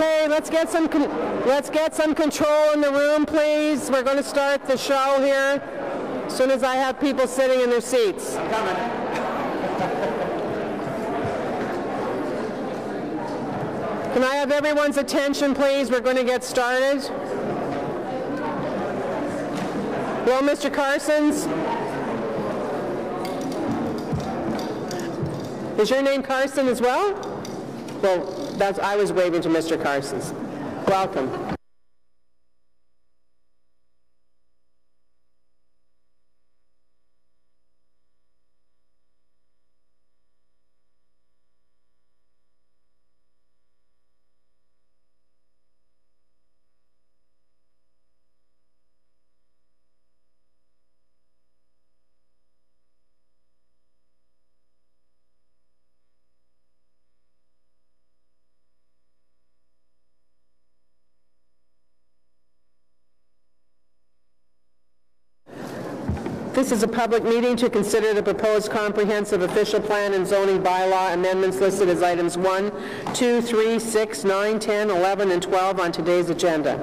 Okay, let's get some control in the room, please. We're going to start the show here as soon as I have people sitting in their seats. I'm coming. Can I have everyone's attention, please? We're going to get started. Hello, Mr. Carsons. Is your name Carson as well? Well, I was waving to Mr. Carsons. Welcome. This is a public meeting to consider the proposed comprehensive official plan and zoning bylaw amendments listed as items 1, 2, 3, 6, 9, 10, 11, and 12 on today's agenda.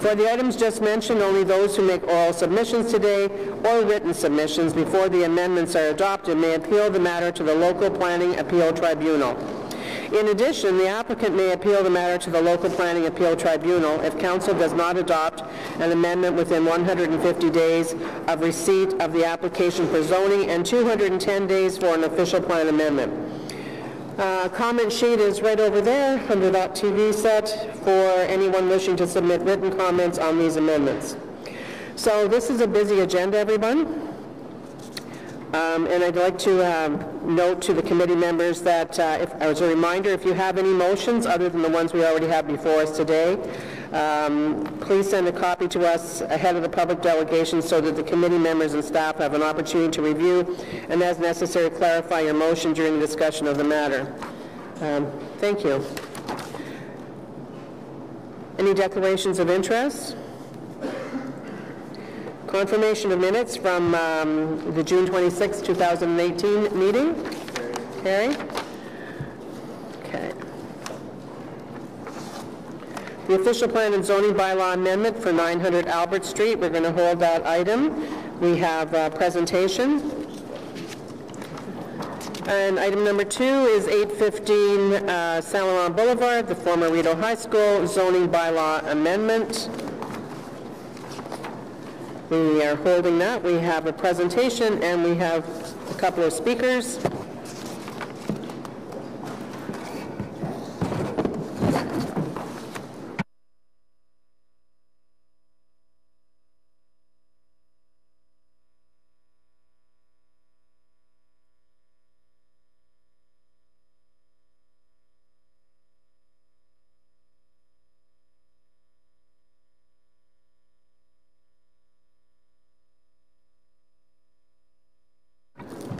For the items just mentioned, only those who make oral submissions today or written submissions before the amendments are adopted may appeal the matter to the local planning appeal tribunal. In addition, the applicant may appeal the matter to the local planning appeal tribunal if council does not adopt an amendment within 150 days of receipt of the application for zoning and 210 days for an official plan amendment. Comment sheet is right over there under that TV set for anyone wishing to submit written comments on these amendments. So this is a busy agenda, everyone. And I'd like to note to the committee members that, as a reminder, if you have any motions other than the ones we already have before us today, please send a copy to us ahead of the public delegation so that the committee members and staff have an opportunity to review and, as necessary, clarify your motion during the discussion of the matter. Thank you. Any declarations of interest? Confirmation of minutes from the June 26, 2018 meeting. Carrie? Okay. The official plan and zoning bylaw amendment for 900 Albert Street. We're going to hold that item. We have a presentation. And item number 2 is 815 Saint Laurent Boulevard, the former Rideau High School zoning bylaw amendment. We are holding that. We have a presentation and we have a couple of speakers.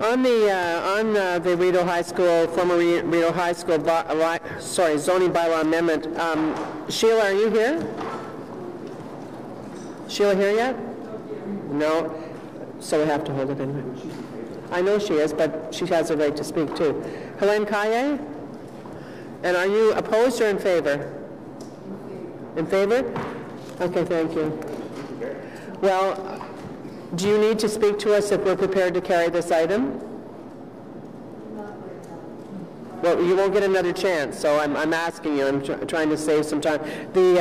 On the Rideau High School, former Rideau High School, zoning bylaw amendment. Sheila, are you here? Sheila here yet? No. So we have to hold it anyway. I know she is, but she has a right to speak too. Helene Kaye? And are you opposed or in favor? In favor? Okay, thank you. Well, do you need to speak to us if we're prepared to carry this item? Well, you won't get another chance, so I'm asking you. I'm trying to save some time. The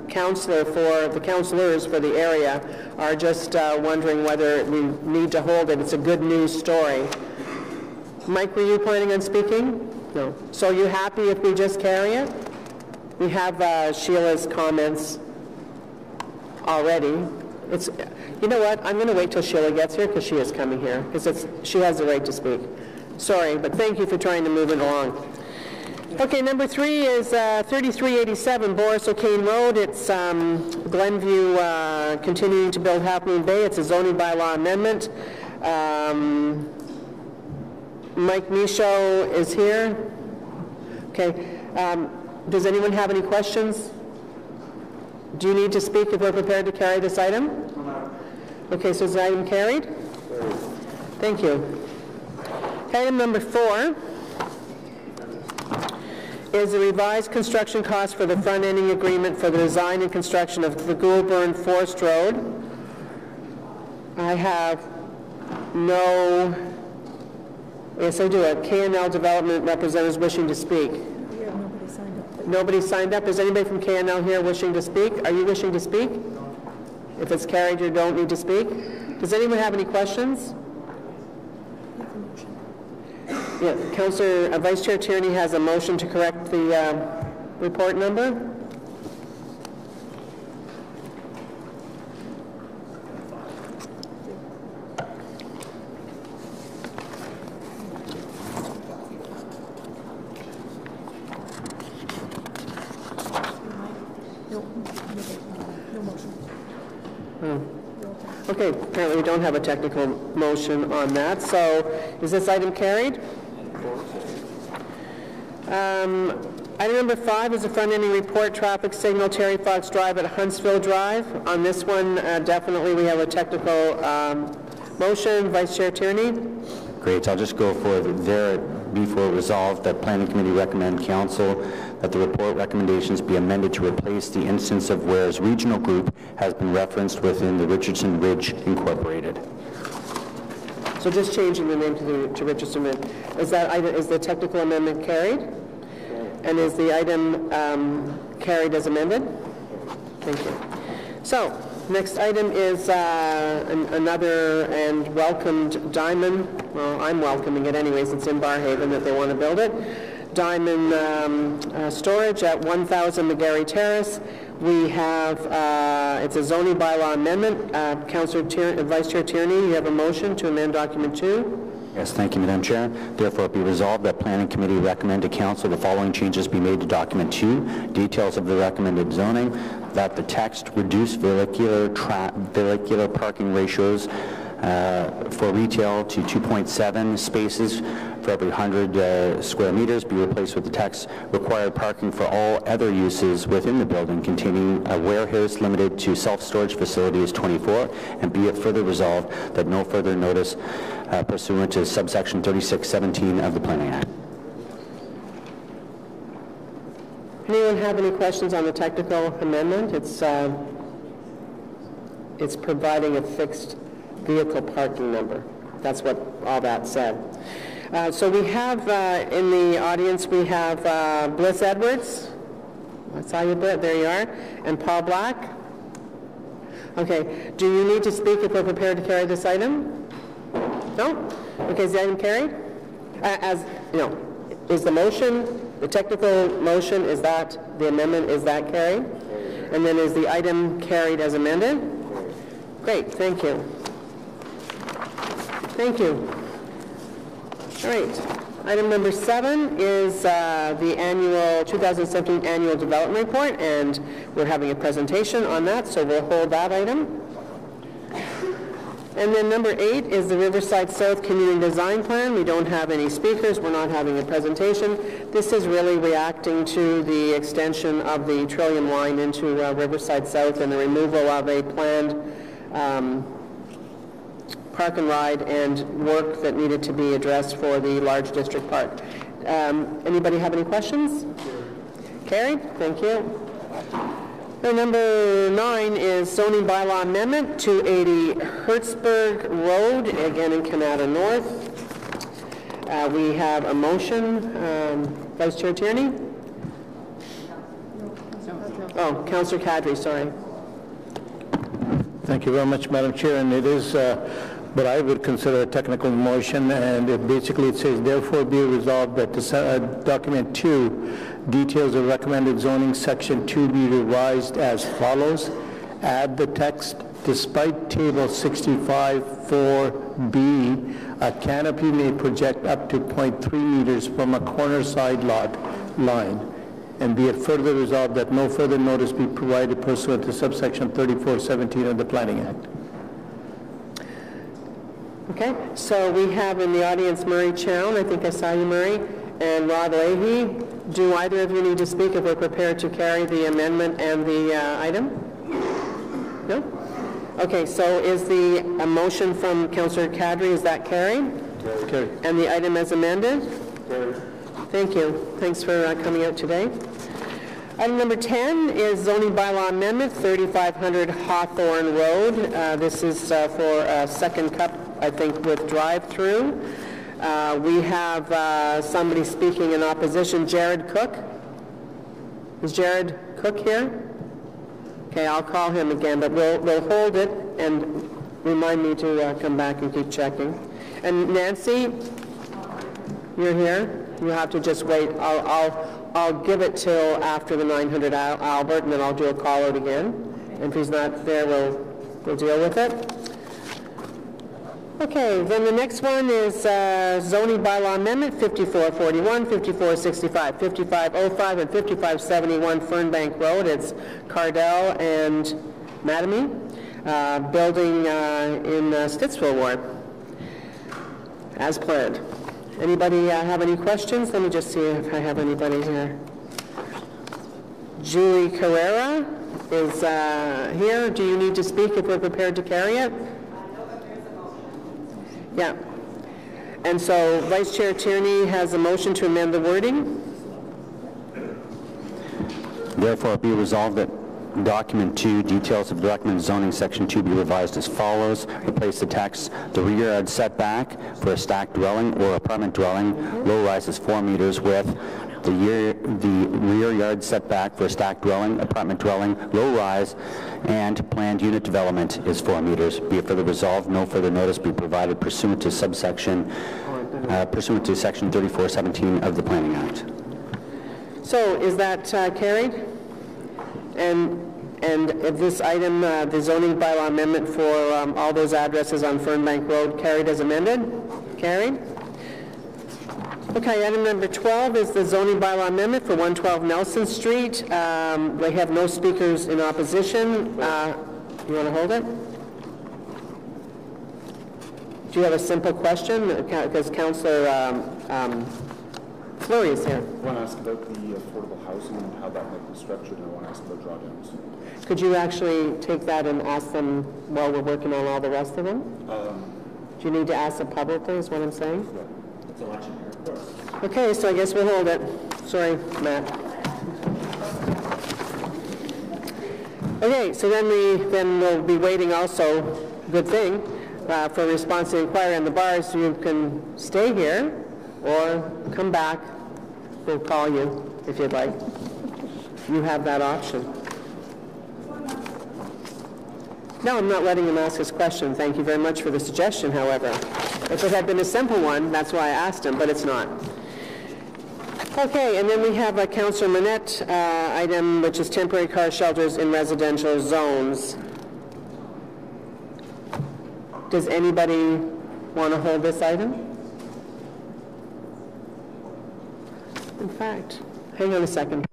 councilors for the area are just wondering whether we need to hold it. It's a good news story. Mike, were you planning on speaking? No. So are you happy if we just carry it? We have Sheila's comments already. You know what? I'm going to wait till Sheila gets here because she is coming here because she has the right to speak. Sorry, but thank you for trying to move it along. Okay, number 3 is 3387 Boris O'Kane Road. It's Glenview continuing to build Half Moon Bay. It's a zoning bylaw amendment. Mike Michaud is here. Okay. Does anyone have any questions? Do you need to speak if we're prepared to carry this item? Okay, so is the item carried? Thank you. Item number 4 is the revised construction cost for the front-ending agreement for the design and construction of the Goulburn Forest Road. I have no, yes I do, have K&L Development representatives wishing to speak. Nobody signed up. Nobody signed up. Is anybody from K&L here wishing to speak? Are you wishing to speak? If it's carried, you don't need to speak. Does anyone have any questions? Yeah, Councillor Vice Chair Tierney has a motion to correct the report number. No motion. Okay, apparently we don't have a technical motion on that, so is this item carried? Item number 5 is a front-ending report, traffic signal, Terry Fox Drive at Huntsville Drive. On this one, definitely we have a technical motion. Vice Chair Tierney? Great, I'll just go for there before resolved that Planning Committee recommend Council that the report recommendations be amended to replace the instance of whereas regional group has been referenced within the Richardson Ridge Incorporated. So just changing the name to Richardson Ridge. Is the technical amendment carried? And is the item carried as amended? Thank you. So, next item is another and welcomed diamond. Well, I'm welcoming it anyways. It's in Barrhaven that they want to build it. Diamond storage at 1000 McGarry Terrace. We have, it's a zoning bylaw amendment. Vice Chair Tierney, you have a motion to amend document 2. Yes, thank you, Madam Chair. Therefore, it be resolved that Planning Committee recommend to Council the following changes be made to document 2. Details of the recommended zoning, that the text reduce vehicular parking ratios for retail to 2.7 spaces for every 100 square meters be replaced with the text required parking for all other uses within the building containing a warehouse limited to self-storage facilities 24, and be it further resolved that no further notice pursuant to subsection 3617 of the Planning Act. Anyone have any questions on the technical amendment? It's providing a fixed vehicle parking number. That's what all that said. So we have in the audience, we have Bliss Edwards. I saw you, Britt. There you are. And Paul Black. Okay. Do you need to speak if we're prepared to carry this item? No? Okay, is the item carried? Is the motion, the technical motion, is that, the amendment, is that carried? And then is the item carried as amended? Great, thank you. Thank you. All right. Item number 7 is the annual 2017 annual development report, and we're having a presentation on that, so we'll hold that item. And then number 8 is the Riverside South Community Design Plan. We don't have any speakers. We're not having a presentation. This is really reacting to the extension of the Trillium line into Riverside South and the removal of a planned park and ride and work that needed to be addressed for the large district park. Anybody have any questions? Carried? Thank you. And number 9 is zoning bylaw amendment, 280 Hertzberg Road, again in Canada North. We have a motion. Vice Chair Tierney? Oh, Councillor Kadri, sorry. Thank you very much, Madam Chair, and it is what I would consider a technical motion, and it says, therefore be resolved that document 2, details of recommended zoning section 2 be revised as follows. Add the text, despite table 65(4)B, a canopy may project up to 0.3 meters from a corner side lot line. And be it further resolved that no further notice be provided pursuant to subsection 3417 of the Planning Act. Okay, so we have in the audience Murray Chown, I think I saw you, Murray, and Rod Leahy. Do either of you need to speak if we're prepared to carry the amendment and the item? No? Okay, so is a motion from Councillor Kadri, is that carried? Carried. And the item as amended? Carried. Thank you. Thanks for coming out today. Item number 10 is zoning bylaw amendment, 3500 Hawthorne Road. This is for a second cup, I think, with drive-through. We have somebody speaking in opposition, Jared Cook. Is Jared Cook here? Okay, I'll call him again, but we'll hold it and remind me to come back and keep checking. And Nancy, you're here? You have to just wait. I'll give it till after the 900 Albert, and then I'll do a call out again. And if he's not there, we'll deal with it. Okay, then the next one is zoning bylaw amendment 5441, 5465, 5505, and 5571 Fernbank Road. It's Cardell and Mattamy, building in Stittsville Ward, as planned. Anybody have any questions? Let me just see if I have anybody here. Julie Carrera is here. Do you need to speak if we're prepared to carry it? Yeah. And so Vice Chair Tierney has a motion to amend the wording. Therefore, be resolved that document 2, details of the recommended zoning, section 2 be revised as follows. Replace the text, the rear yard setback for a stacked dwelling or apartment dwelling, low rise is 4 meters with the rear yard setback for a stacked dwelling, apartment dwelling, low rise, and planned unit development is 4 meters. Be it further resolved, no further notice be provided pursuant to section 3417 of the Planning Act. So is that carried? And this item, the zoning bylaw amendment for all those addresses on Fernbank Road, carried as amended? Carried? Okay, item number 12 is the zoning bylaw amendment for 112 Nelson Street. We have no speakers in opposition. You want to hold it? Do you have a simple question? Because Councillor Fleury is here. I want to ask about the affordable housing and how that might be structured, and I want to ask about drawdowns. Could you actually take that and ask them while we're working on all the rest of them? Do you need to ask them publicly, is what I'm saying? Yeah. It's election here, of course. Okay, so I guess we'll hold it. Sorry, Matt. Okay, so then we'll be waiting also, good thing, for a response to the inquiry on the bars. You can stay here or come back. We'll call you if you'd like. You have that option. No, I'm not letting him ask his question. Thank you very much for the suggestion, however. If it had been a simple one, that's why I asked him, but it's not. Okay, and then we have a Councillor Manette item, which is temporary car shelters in residential zones. Does anybody want to hold this item? In fact, hang on a second.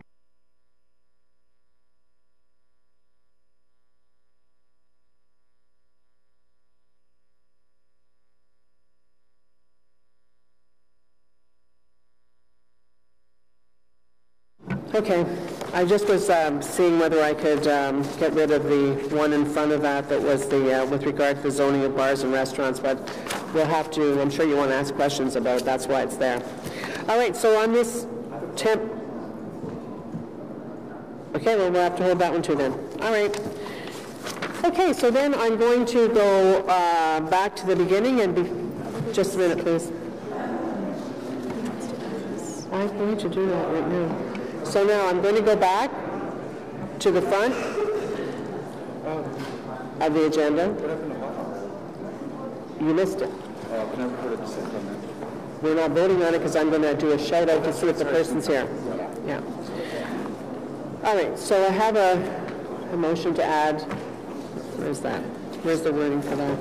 Okay, I just was seeing whether I could get rid of the one in front of that was the with regard to the zoning of bars and restaurants, but we'll have to, I'm sure you want to ask questions about it, that's why it's there. All right, so on this okay, well, we'll have to hold that one too then. All right. Okay, so then I'm going to go back to the beginning and just a minute, please. I'm going to do that right now. So now I'm going to go back to the front of the agenda. You missed it. Can I refer to the same comment? We're not voting on it because I'm going to do a shout out to see if the person's here. Yeah. All right, so I have a motion to add. Where's that? Where's the wording for that?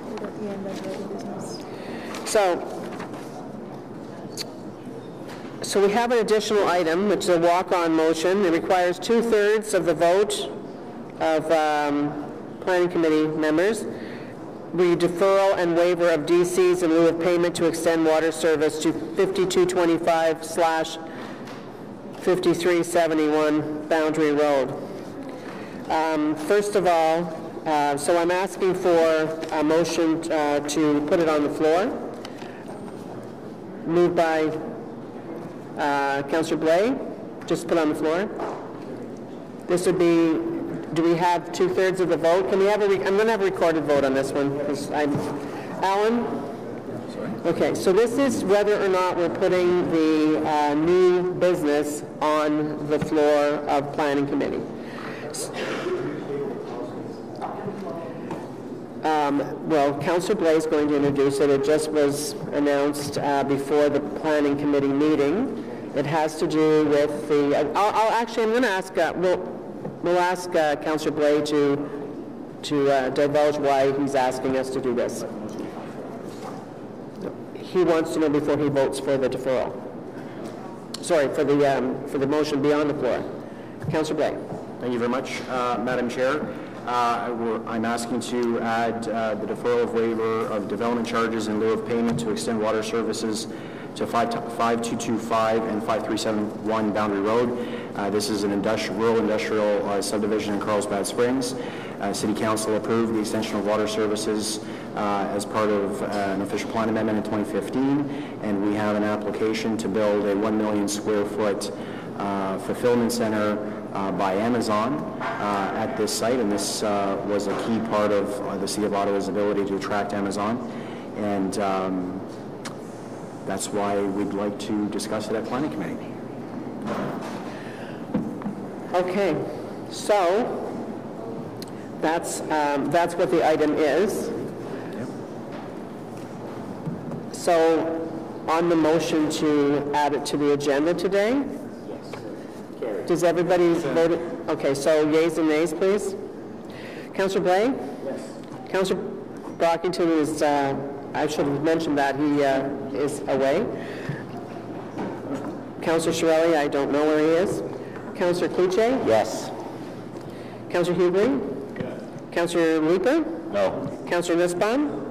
Right at the end of the business. So we have an additional item, which is a walk-on motion. It requires 2/3 of the vote of Planning Committee members. The deferral and waiver of DCs in lieu of payment to extend water service to 5225/5371 Boundary Road. First of all, so I'm asking for a motion to put it on the floor. moved by Councillor Blais, just put on the floor. This would be, do we have 2/3 of the vote? Can we have I'm going to have a recorded vote on this one. Alan? Okay, so this is whether or not we're putting the new business on the floor of Planning Committee. Well, Councillor Blais is going to introduce it. It just was announced before the Planning Committee meeting. It has to do with the. I'm going to ask. We'll ask Councillor Blais to divulge why he's asking us to do this. He wants to know before he votes for the deferral. Sorry, for the motion beyond the floor. Councillor Blais. Thank you very much, Madam Chair. I'm asking to add the deferral of waiver of development charges in lieu of payment to extend water services to 5225 and 5371 Boundary Road. This is an rural industrial subdivision in Carlsbad Springs. City Council approved the extension of water services as part of an official plan amendment in 2015, and we have an application to build a 1 million square foot fulfillment center by Amazon at this site, and this was a key part of the City of Ottawa's ability to attract Amazon, and that's why we'd like to discuss it at Planning Committee. Okay, so that's what the item is. Yep. So on the motion to add it to the agenda today? Does everybody vote it? Okay, so yeas and nays, please. Councillor Blais? Yes. Councillor Brockington is, I should have mentioned that he is away. Councillor Shirelli, I don't know where he is. Councillor Cloutier? Yes. Councillor Hughley? Yes. Councillor Leeper? No. Councillor Nussbaum?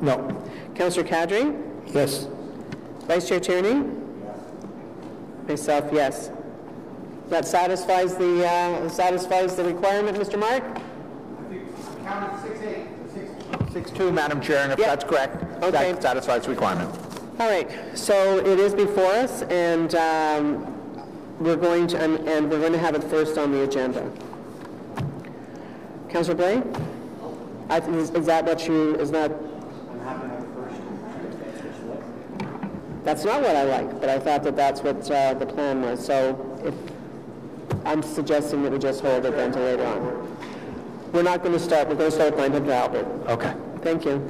No. Councillor Kadri? Yes. Vice Chair Tierney? Yes. Myself, yes. That satisfies the requirement, Mr. Mark? I think counted 6-2, Madam Chair, and if that's correct, okay, that satisfies the requirement. All right. So it is before us, and we're going to have it first on the agenda. Councillor Blais? Is that what you? Is that? I'm happy to have it first. That's not what I like, but I thought that that's what the plan was. So I'm suggesting that we just hold it then to later on. We're not going to start. We're going to start with 900 Albert. Okay. Thank you.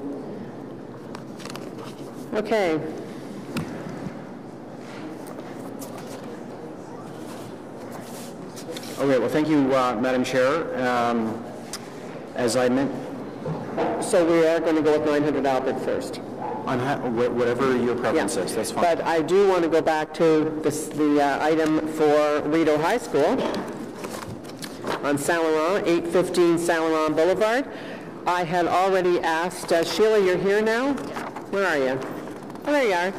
Okay. Okay, well, thank you, Madam Chair. As I meant, So we are going to go with 900 Albert first. whatever your preference is, that's fine. But I do want to go back to the item for Rideau High School on Saint Laurent, 815 Saint Laurent Boulevard. I had already asked, Sheila, you're here now? Where are you? Oh, there you are.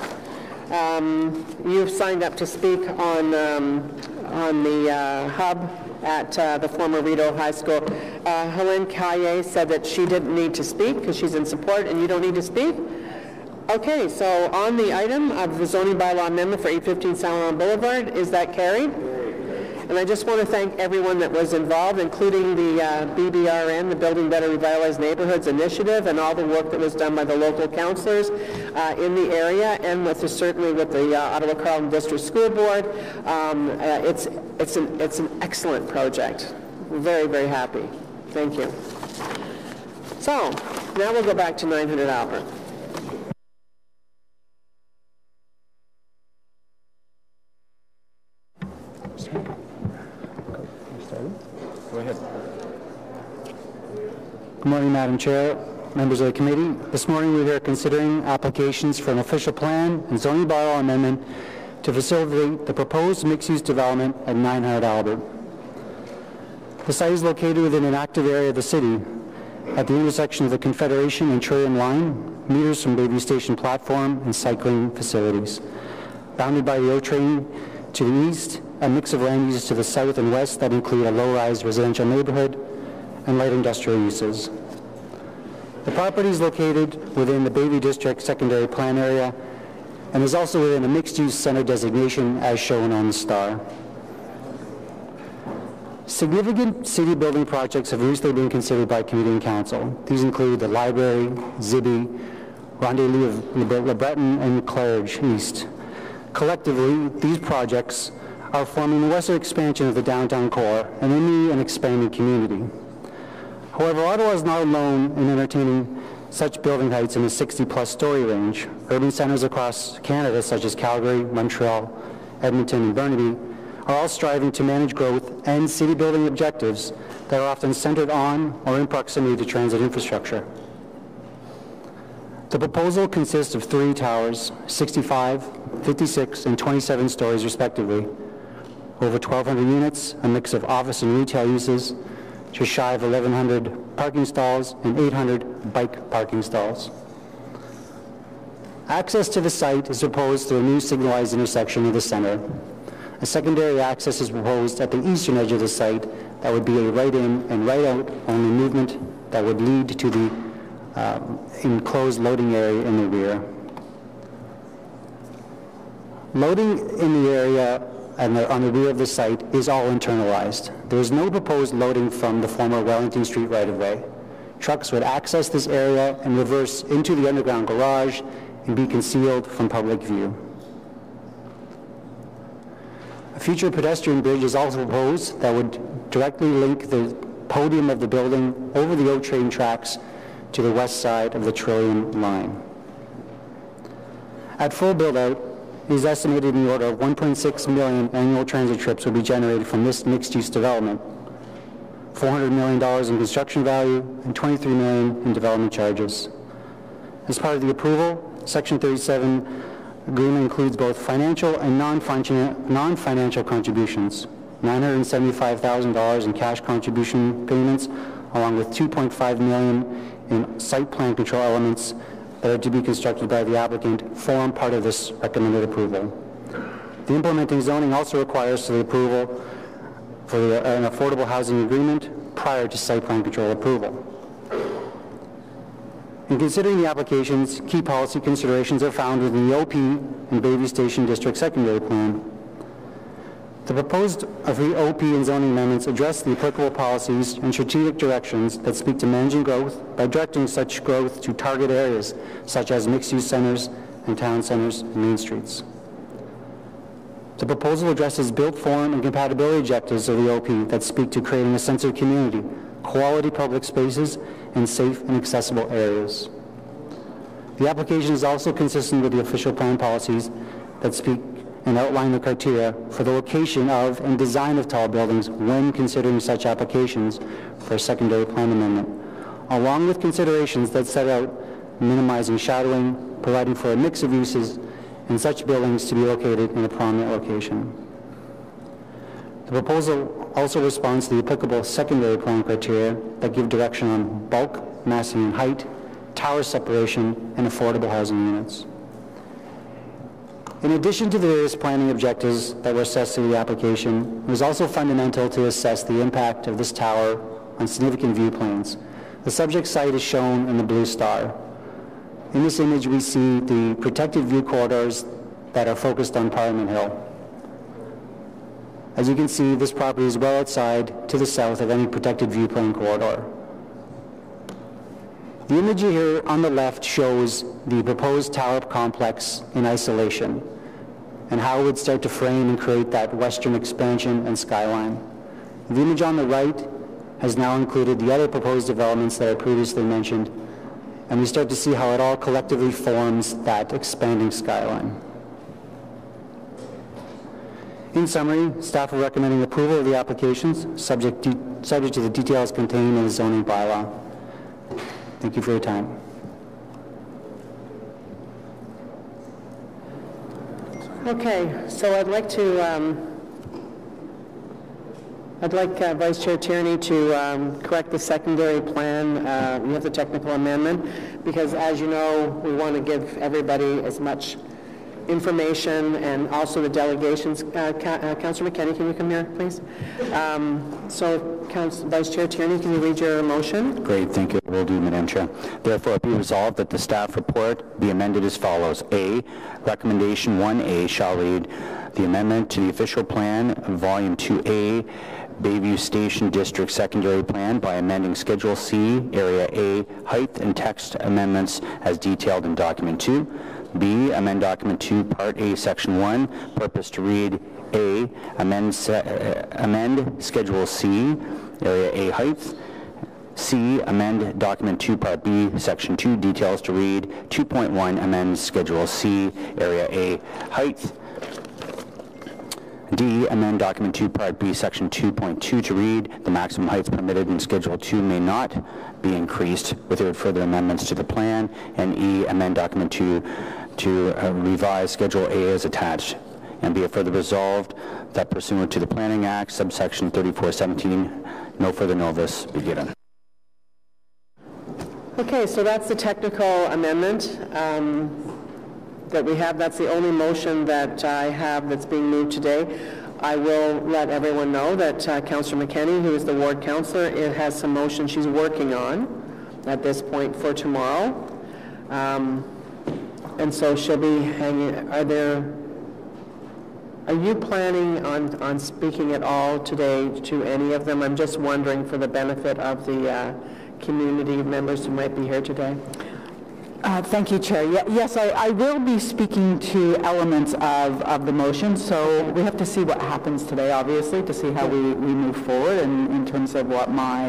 You've signed up to speak on the hub at the former Rideau High School. Helene Caillé said that she didn't need to speak because she's in support and you don't need to speak. Okay, so on the item of the zoning bylaw amendment for 815 Saint Laurent Boulevard, is that carried? And I just want to thank everyone that was involved, including the BBRN, the Building Better Revitalized Neighborhoods Initiative, and all the work that was done by the local councillors in the area, and certainly with the Ottawa Carleton District School Board. It's an excellent project. We're very, very happy. Thank you. So now we'll go back to 900 Albert. Go ahead. Good morning, Madam Chair, members of the committee. This morning we're here considering applications for an official plan and zoning bylaw amendment to facilitate the proposed mixed-use development at 900 Albert. The site is located within an active area of the city at the intersection of the Confederation and Trillium Line, meters from Bayview Station platform and cycling facilities. Bounded by the O train to the east, a mix of land uses to the south and west that include a low-rise residential neighborhood and light industrial uses. The property is located within the Bayview District Secondary Plan Area and is also within a mixed-use center designation as shown on the star. Significant city building projects have recently been considered by Committee and Council. These include the library, Zibby, Rendezvous of Le Breton, and Claridge East. Collectively, these projects are forming the western expansion of the downtown core and a new and expanding community. However, Ottawa is not alone in entertaining such building heights in the 60-plus story range. Urban centers across Canada, such as Calgary, Montreal, Edmonton, and Burnaby, are all striving to manage growth and city building objectives that are often centered on or in proximity to transit infrastructure. The proposal consists of 3 towers, 65, 56, and 27 stories respectively, over 1,200 units, a mix of office and retail uses, just shy of 1,100 parking stalls and 800 bike parking stalls. Access to the site is proposed through a new signalized intersection of the center. A secondary access is proposed at the eastern edge of the site that would be a right-in and right-out only movement that would lead to the enclosed loading area in the rear. Loading in the area and on the rear of the site is all internalized. There is no proposed loading from the former Wellington Street right-of-way. Trucks would access this area and reverse into the underground garage and be concealed from public view. A future pedestrian bridge is also proposed that would directly link the podium of the building over the O train tracks to the west side of the Trillium line. At full build-out, it is estimated in the order of 1.6 million annual transit trips will be generated from this mixed-use development, $400 million in construction value, and $23 million in development charges. As part of the approval, Section 37 agreement includes both financial and non-financial contributions, $975,000 in cash contribution payments, along with $2.5 million in site plan control elements that are to be constructed by the applicant form part of this recommended approval. The implementing zoning also requires the approval for an affordable housing agreement prior to site plan control approval. In considering the applications, key policy considerations are found within the OP and Bayview Station District Secondary Plan. The proposed OP and zoning amendments address the applicable policies and strategic directions that speak to managing growth by directing such growth to target areas such as mixed-use centers and town centers and main streets. The proposal addresses built form and compatibility objectives of the OP that speak to creating a sense of community, quality public spaces, and safe and accessible areas. The application is also consistent with the official plan policies that speak and outline the criteria for the location of and design of tall buildings when considering such applications for a secondary plan amendment, along with considerations that set out minimizing shadowing, providing for a mix of uses, and such buildings to be located in a prominent location. The proposal also responds to the applicable secondary plan criteria that give direction on bulk, massing and height, tower separation, and affordable housing units. In addition to the various planning objectives that were assessed through the application, it was also fundamental to assess the impact of this tower on significant view planes. The subject site is shown in the blue star. In this image, we see the protected view corridors that are focused on Parliament Hill. As you can see, this property is well outside to the south of any protected view plane corridor. The image here on the left shows the proposed tower complex in isolation and how it would start to frame and create that western expansion and skyline. The image on the right has now included the other proposed developments that I previously mentioned, and we start to see how it all collectively forms that expanding skyline. In summary, staff are recommending approval of the applications subject to the details contained in the zoning bylaw. Thank you for your time. Okay, so I'd like Vice Chair Tierney to correct the secondary plan. We have the technical amendment because, as you know, we want to give everybody as much information and also the delegations. Councillor McKenney, can you come here, please? So, Vice Chair Tierney, can you read your motion? Great, thank you. Will do, Madam Chair. Therefore, it be resolved that the staff report be amended as follows. A, recommendation 1A shall read, the amendment to the official plan, Volume 2A, Bayview Station District Secondary Plan by amending Schedule C, Area A, height and text amendments as detailed in Document 2. B, amend Document 2, Part A, Section 1, purpose to read A, amend Schedule C, Area A, height. C, amend Document 2, Part B, Section 2, details to read 2.1, amend Schedule C, Area A, height. D, amend Document 2, Part B, Section 2.2 to read, the maximum heights permitted in Schedule 2 may not be increased without further amendments to the plan. And E, amend Document 2 to revise Schedule A as attached. And be it further resolved that pursuant to the Planning Act, subsection 3417, no further notice be given. Okay, so that's the technical amendment that we have. That's the only motion that I have that's being moved today. I will let everyone know that Councillor McKenney, who is the ward councillor, it has some motion she's working on at this point for tomorrow. And so she'll be hanging. Are you planning on speaking at all today to any of them? I'm just wondering for the benefit of the community members who might be here today. Thank you, Chair. Yes, I will be speaking to elements of the motion, so we have to see what happens today, obviously, to see how we move forward and in terms of what my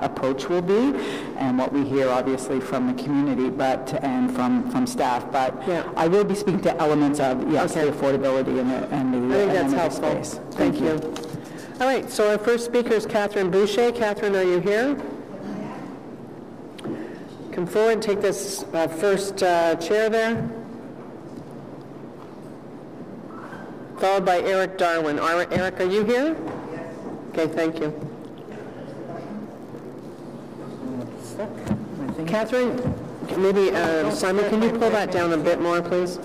approach will be and what we hear, obviously, from the community and from staff. But yeah, I will be speaking to elements of, yes, the affordability and the I think that's helpful. Space. Thank you. All right, so our first speaker is Catherine Boucher. Catherine, are you here? Come forward and take this first chair there. Followed by Eric Darwin. Eric, are you here? Yes. Okay, thank you. Catherine, maybe Simon, can you pull that down a bit more, please?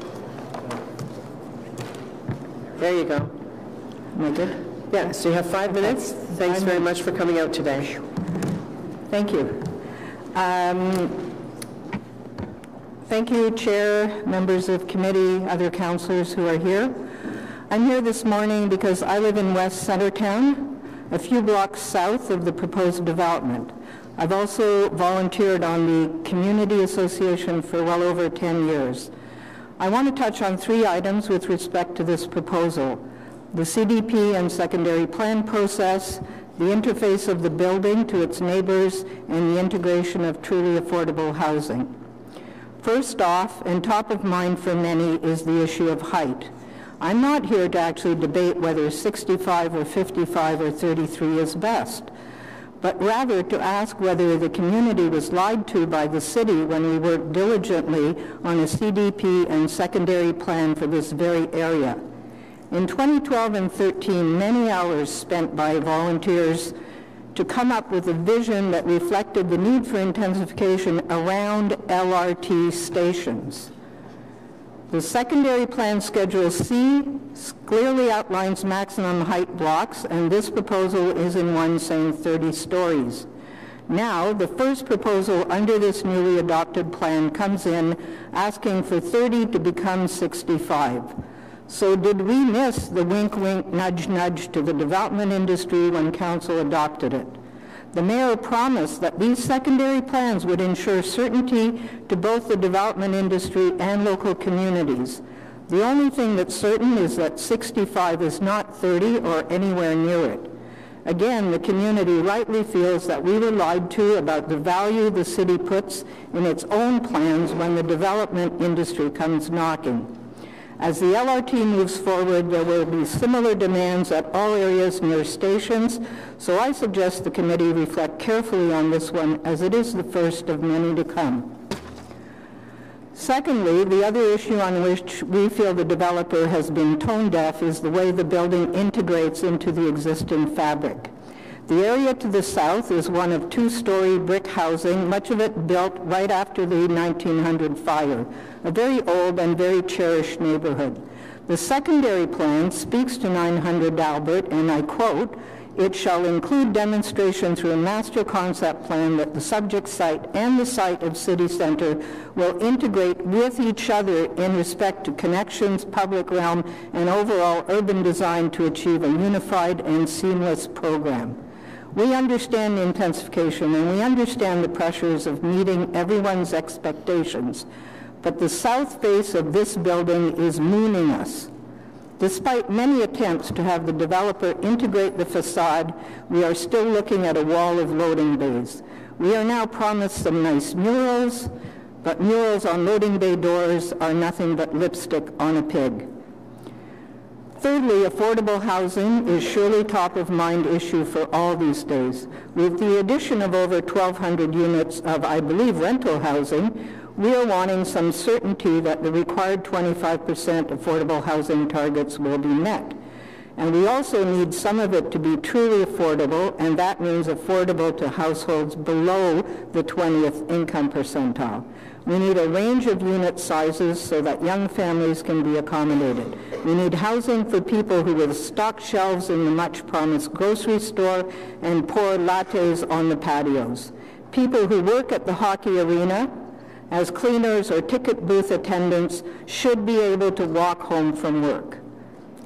There you go. Am I good? Yeah, so you have 5 minutes. Thanks very much for coming out today. Thank you. Thank you, Chair, members of committee, other councillors who are here. I'm here this morning because I live in West Centertown, a few blocks south of the proposed development. I've also volunteered on the Community Association for well over 10 years. I want to touch on 3 items with respect to this proposal: the CDP and secondary plan process, the interface of the building to its neighbors, and the integration of truly affordable housing. First off, and top of mind for many, is the issue of height. I'm not here to actually debate whether 65 or 55 or 33 is best, but rather to ask whether the community was lied to by the city when we worked diligently on a CDP and secondary plan for this very area. In 2012 and 13, many hours spent by volunteers to come up with a vision that reflected the need for intensification around LRT stations. The secondary plan Schedule C clearly outlines maximum height blocks, and this proposal is in one saying 30 stories. Now, the first proposal under this newly adopted plan comes in asking for 30 to become 65. So did we miss the wink, wink, nudge, nudge to the development industry when Council adopted it? The Mayor promised that these secondary plans would ensure certainty to both the development industry and local communities. The only thing that's certain is that 65 is not 30 or anywhere near it. Again, the community rightly feels that we were lied to about the value the city puts in its own plans when the development industry comes knocking. As the LRT moves forward, there will be similar demands at all areas near stations, so I suggest the committee reflect carefully on this one, as it is the first of many to come. Secondly, the other issue on which we feel the developer has been tone deaf is the way the building integrates into the existing fabric. The area to the south is one of two-story brick housing, much of it built right after the 1900 fire, a very old and very cherished neighborhood. The secondary plan speaks to 900 Albert, and I quote, "It shall include demonstration through a master concept plan that the subject site and the site of city center will integrate with each other in respect to connections, public realm, and overall urban design to achieve a unified and seamless program." We understand the intensification and we understand the pressures of meeting everyone's expectations, but the south face of this building is mooning us. Despite many attempts to have the developer integrate the facade, we are still looking at a wall of loading bays. We are now promised some nice murals, but murals on loading bay doors are nothing but lipstick on a pig. Thirdly, affordable housing is surely top of mind issue for all these days. With the addition of over 1,200 units of, I believe, rental housing, we are wanting some certainty that the required 25% affordable housing targets will be met. And we also need some of it to be truly affordable, and that means affordable to households below the 20th income percentile. We need a range of unit sizes so that young families can be accommodated. We need housing for people who will stock shelves in the much-promised grocery store and pour lattes on the patios. People who work at the hockey arena as cleaners or ticket booth attendants should be able to walk home from work.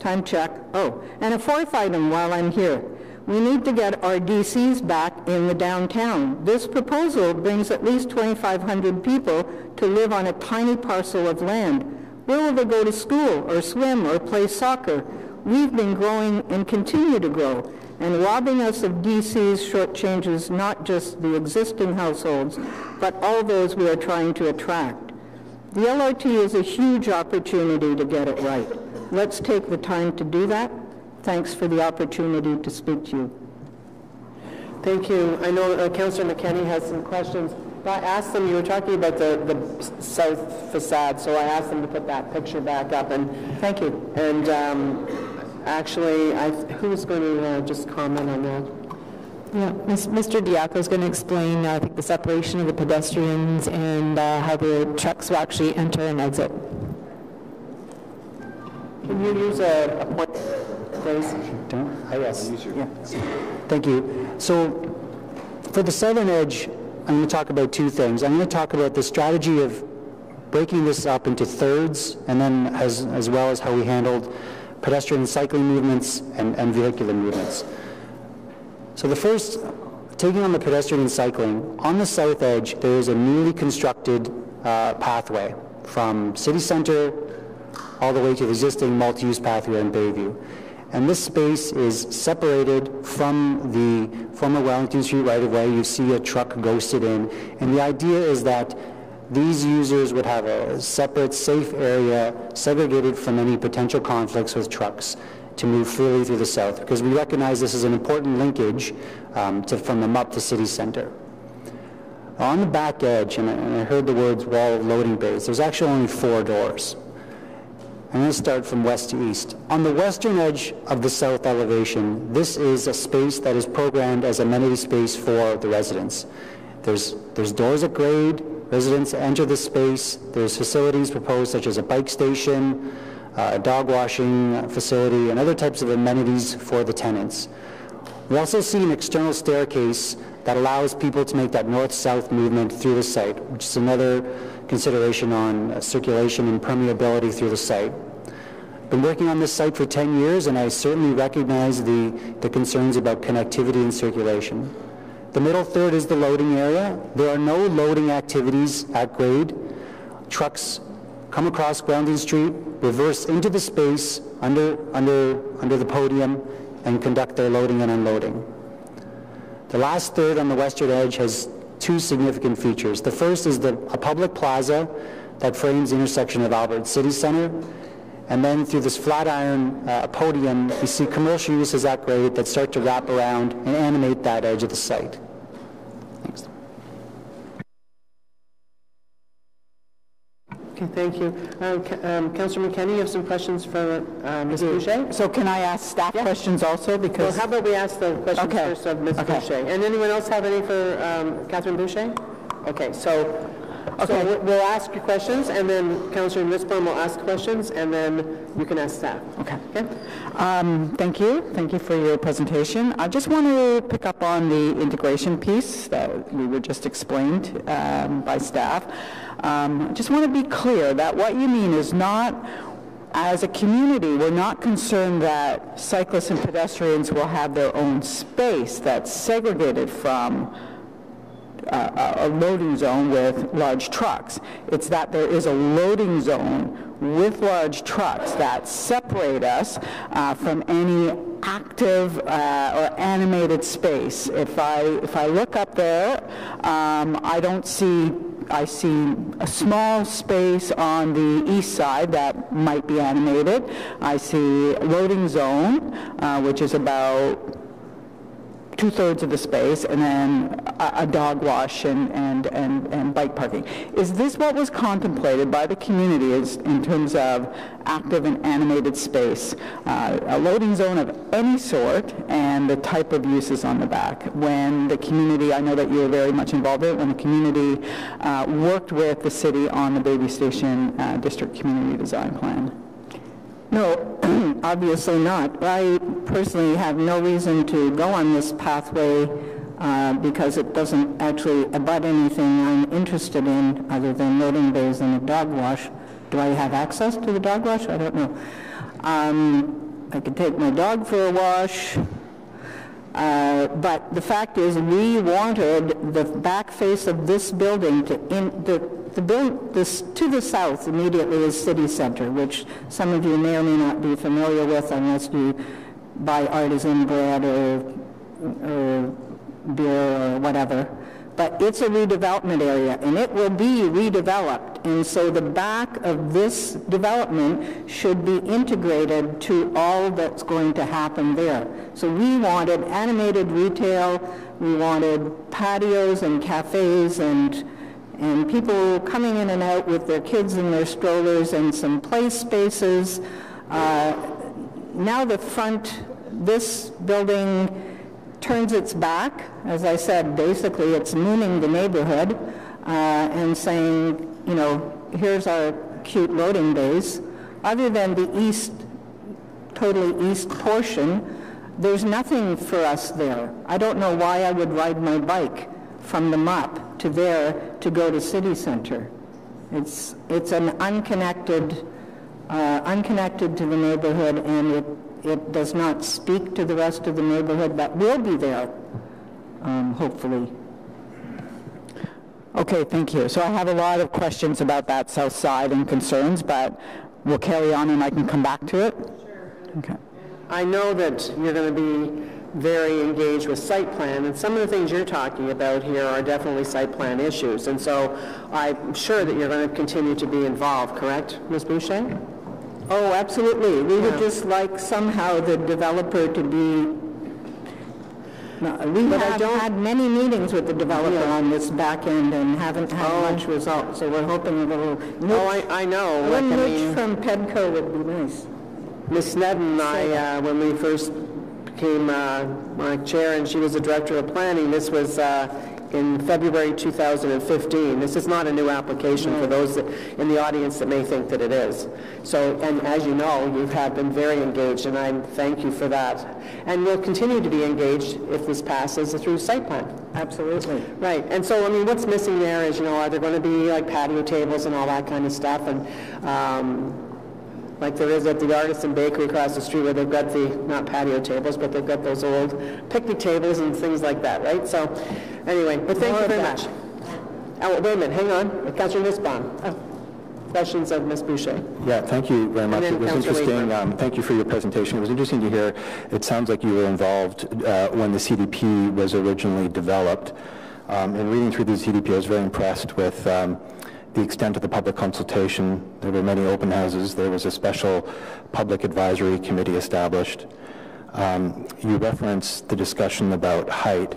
Time check. Oh, and a fourth item while I'm here. We need to get our DCs back in the downtown. This proposal brings at least 2,500 people to live on a tiny parcel of land. Where will they go to school or swim or play soccer? We've been growing and continue to grow, and robbing us of DCs shortchanges not just the existing households, but all those we are trying to attract. The LRT is a huge opportunity to get it right. Let's take the time to do that. Thanks for the opportunity to speak to you. Thank you. I know Councillor McKenney has some questions. I asked them, you were talking about the south facade, so I asked them to put that picture back up. And thank you. And actually, who's going to just comment on that? Yeah, Mr. Diaco is going to explain, I think, the separation of the pedestrians and how the trucks will actually enter and exit. Can you use a point, please? Yes. Yeah. Thank you. So for the southern edge, I'm going to talk about two things. I'm going to talk about the strategy of breaking this up into thirds, and then as well as how we handled pedestrian and cycling movements and vehicular movements. So the first, taking on the pedestrian and cycling, on the south edge there is a newly constructed pathway from city center all the way to the existing multi-use pathway in Bayview. And this space is separated from the former Wellington Street right-of-way. You see a truck ghosted in. And the idea is that these users would have a separate, safe area segregated from any potential conflicts with trucks to move freely through the south, because we recognize this is an important linkage from the MUP to city center. On the back edge, and I heard the words wall of loading bays, there's actually only 4 doors. I'm going to start from west to east. On the western edge of the south elevation, this is a space that is programmed as amenity space for the residents. There's doors at grade, residents enter the space, there's facilities proposed such as a bike station, a dog washing facility, and other types of amenities for the tenants. We also see an external staircase that allows people to make that north-south movement through the site, which is another consideration on circulation and permeability through the site. Been working on this site for 10 years, and I certainly recognize the concerns about connectivity and circulation. The middle third is the loading area. There are no loading activities at grade. Trucks come across Wellington Street, reverse into the space under the podium, and conduct their loading and unloading. The last third on the western edge has 2 significant features. The first is a public plaza that frames the intersection of Albert City Center, and then through this flat iron podium, you see commercial uses at grade that start to wrap around and animate that edge of the site. Thanks. Okay, thank you. Councillor McKenna, you have some questions for Ms. Boucher? So can I ask staff questions also? Well, Because how about we ask the questions Okay. first of Ms. Okay. Boucher? And anyone else have any for Catherine Boucher? Okay, so we'll ask you questions, and then Councillor Nussbaum will ask questions, and then you can ask staff. Okay. Okay? Thank you. Thank you for your presentation. I just want to pick up on the integration piece that we were just explained by staff. Just want to be clear that what you mean is not, as a community, we're not concerned that cyclists and pedestrians will have their own space that's segregated from a loading zone with large trucks. It's that there is a loading zone with large trucks that separate us from any active or animated space. If I look up there, I see a small space on the east side that might be animated. I see loading zone, which is about 2/3 of the space, and then a dog wash and bike parking. Is this what was contemplated by the community in terms of active and animated space? A loading zone of any sort and the type of uses on the back. When the community, I know that you were very much involved in it, when the community worked with the city on the Baby Station District Community Design Plan. No, obviously not. I personally have no reason to go on this pathway because it doesn't actually abut anything I'm interested in other than loading bays and a dog wash. Do I have access to the dog wash? I don't know. I could take my dog for a wash. But the fact is, we wanted the back face of this building to to the south immediately is City Center, which some of you may or may not be familiar with unless you buy artisan bread or beer or whatever. But it's a redevelopment area, and it will be redeveloped. And so the back of this development should be integrated to all that's going to happen there. So we wanted animated retail, we wanted patios and cafes and people coming in and out with their kids in their strollers and some play spaces. Now this building turns its back. As I said, basically it's mooning the neighborhood and saying, you know, here's our cute loading bays. Other than the totally east portion, there's nothing for us there. I don't know why I would ride my bike from the MUP to there to go to City Center. It's an unconnected to the neighborhood, and it does not speak to the rest of the neighborhood that will be there, hopefully. Okay, thank you. So I have a lot of questions about that south side and concerns, but we'll carry on and I can come back to it? Sure. Okay. I know that you're going to be very engaged with site plan, and some of the things you're talking about here are definitely site plan issues, and so I'm sure that you're going to continue to be involved, correct, Ms. Boucher? Oh, absolutely. We would just like somehow the developer to be... No, we have had many meetings with the developer on this back end and haven't had much result, so we're hoping a little... I know. One nudge from PEDCO would be nice. Ms. Sneddon and I, when we first became my chair and she was the director of planning, this was in February 2015. This is not a new application for those in the audience that may think that it is. So, and as you know, you have been very engaged, and I thank you for that. And we'll continue to be engaged if this passes through site plan. Absolutely. Right, and so, I mean, what's missing there is, you know, are there going to be like patio tables and all that kind of stuff, and like there is at the Artisan Bakery across the street where they've got the, not patio tables, but they've got those old picnic tables and things like that, right? So, anyway, but thank you very much. Oh, wait a minute, hang on. Councillor Nussbaum. Questions of Ms. Boucher. Yeah, thank you very much. It was interesting. Thank you for your presentation. It was interesting to hear. It sounds like you were involved when the CDP was originally developed. In reading through the CDP, I was very impressed with the extent of the public consultation. There were many open houses. There was a special public advisory committee established. You referenced the discussion about height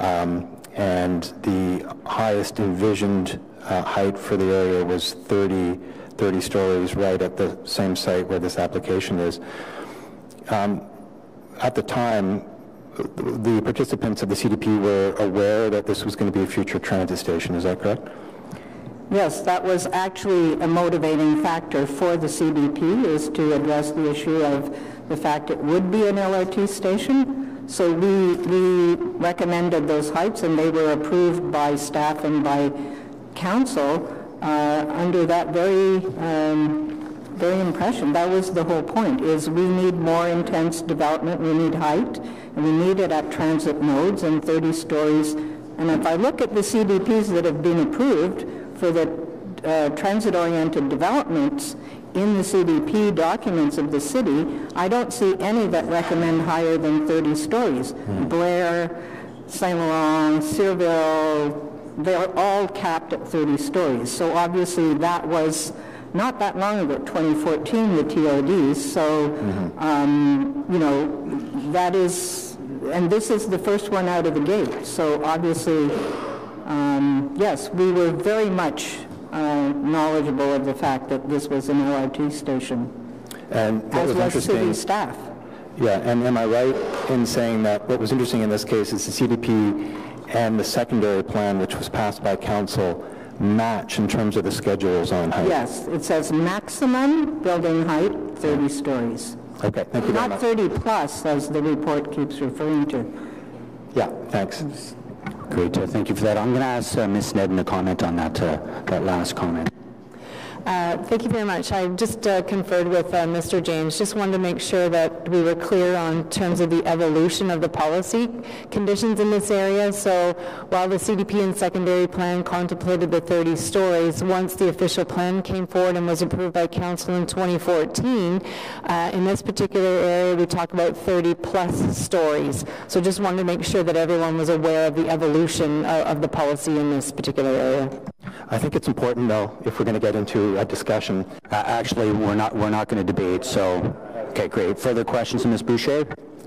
and the highest envisioned height for the area was 30 stories right at the same site where this application is. At the time, the participants of the CDP were aware that this was going to be a future transit station, is that correct? Yes, that was actually a motivating factor for the CDP, is to address the issue of the fact it would be an LRT station. So we recommended those heights, and they were approved by staff and by council under that very impression. That was the whole point, is we need more intense development, we need height, and we need it at transit nodes and 30 stories. And if I look at the CDPs that have been approved for the transit-oriented developments in the CDP documents of the city, I don't see any that recommend higher than 30 stories. Blair, Saint Laurent, Searville, they're all capped at 30 stories. So obviously that was not that long ago, 2014, the TODs. So, you know, that is, and this is the first one out of the gate. So obviously, yes, we were very much knowledgeable of the fact that this was an LRT station, and as was city staff. Yeah, and am I right in saying that what was interesting in this case is the CDP and the secondary plan, which was passed by council, match in terms of the schedules on height? Yes, it says maximum building height, 30 stories. Okay, thank you very much. Not 30 plus, as the report keeps referring to. Yeah, thanks. Great, thank you for that. I'm going to ask Ms. Nedden to comment on that last comment. Thank you very much. I just conferred with Mr. James. Just wanted to make sure that we were clear on terms of the evolution of the policy conditions in this area. So while the CDP and secondary plan contemplated the 30 stories, once the official plan came forward and was approved by council in 2014, in this particular area we talk about 30 plus stories. So just wanted to make sure that everyone was aware of the evolution of the policy in this particular area. I think it's important, though, if we're going to get into a discussion. Actually, we're not going to debate, so, okay, great. Further questions of Ms. Boucher?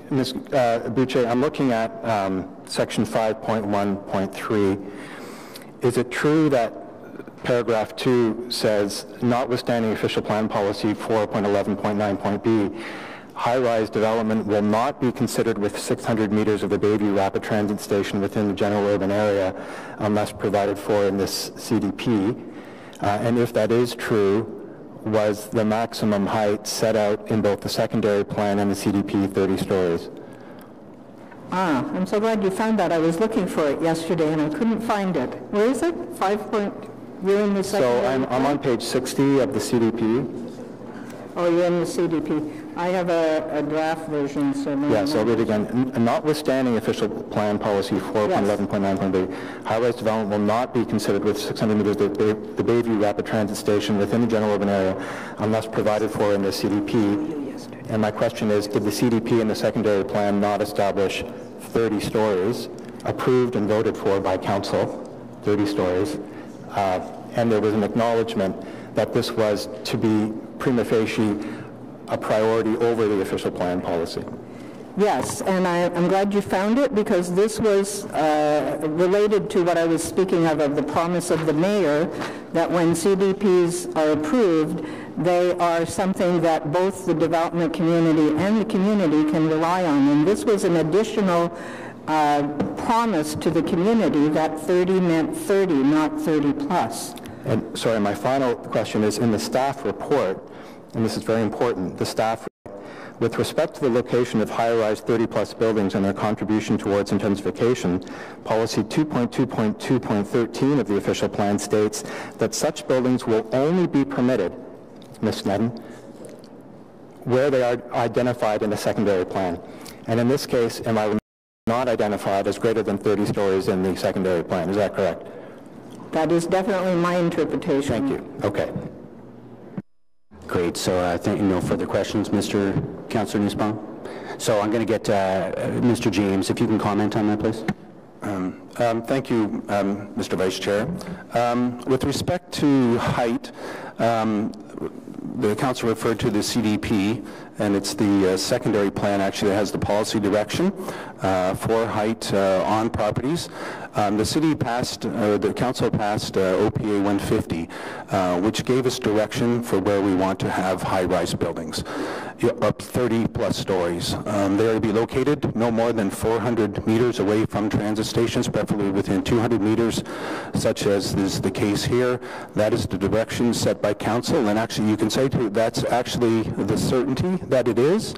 Ms. Boucher, I'm looking at section 5.1.3. Is it true that paragraph 2 says, notwithstanding official plan policy 4.11.9.b, high-rise development will not be considered with 600 meters of the Bayview Rapid Transit Station within the general urban area unless provided for in this CDP? And if that is true, was the maximum height set out in both the secondary plan and the CDP 30 stories? I'm so glad you found that. I was looking for it yesterday and I couldn't find it. Where is it? You're in the secondary? So I'm on page 60 of the CDP. Oh, you're in the CDP. I have a draft version, so maybe... Yeah, so I'll read it again. Notwithstanding official plan policy 4.11.9.b, high-rise development will not be considered with 600 meters of the Bayview Rapid Transit Station within the general urban area unless provided for in the CDP. And my question is, did the CDP and the secondary plan not establish 30 stories, approved and voted for by council, 30 stories, and there was an acknowledgement that this was to be prima facie a priority over the official plan policy? Yes, and I'm glad you found it, because this was related to what I was speaking of the promise of the mayor, that when CDPs are approved, they are something that both the development community and the community can rely on. And this was an additional promise to the community that 30 meant 30, not 30 plus. And sorry, my final question is, in the staff report, and this is very important, the staff, with respect to the location of high-rise 30-plus buildings and their contribution towards intensification, policy 2.2.2.13 of the official plan states that such buildings will only be permitted, Ms. Nedden, where they are identified in the secondary plan. And in this case, am I not identified as greater than 30 stories in the secondary plan? Is that correct? That is definitely my interpretation. Thank you. Okay. Great. So I think no further questions, Councillor Nussbaum. So I'm going to get Mr. James, if you can comment on that, please. Thank you, Mr. Vice Chair. With respect to height, the council referred to the CDP, and it's the secondary plan actually that has the policy direction for height on properties. The city passed, the council passed OPA 150, which gave us direction for where we want to have high-rise buildings, up 30-plus stories. They are to be located no more than 400 meters away from transit stations, preferably within 200 meters, such as is the case here. That is the direction set by council, and actually you can say that's actually the certainty that it is.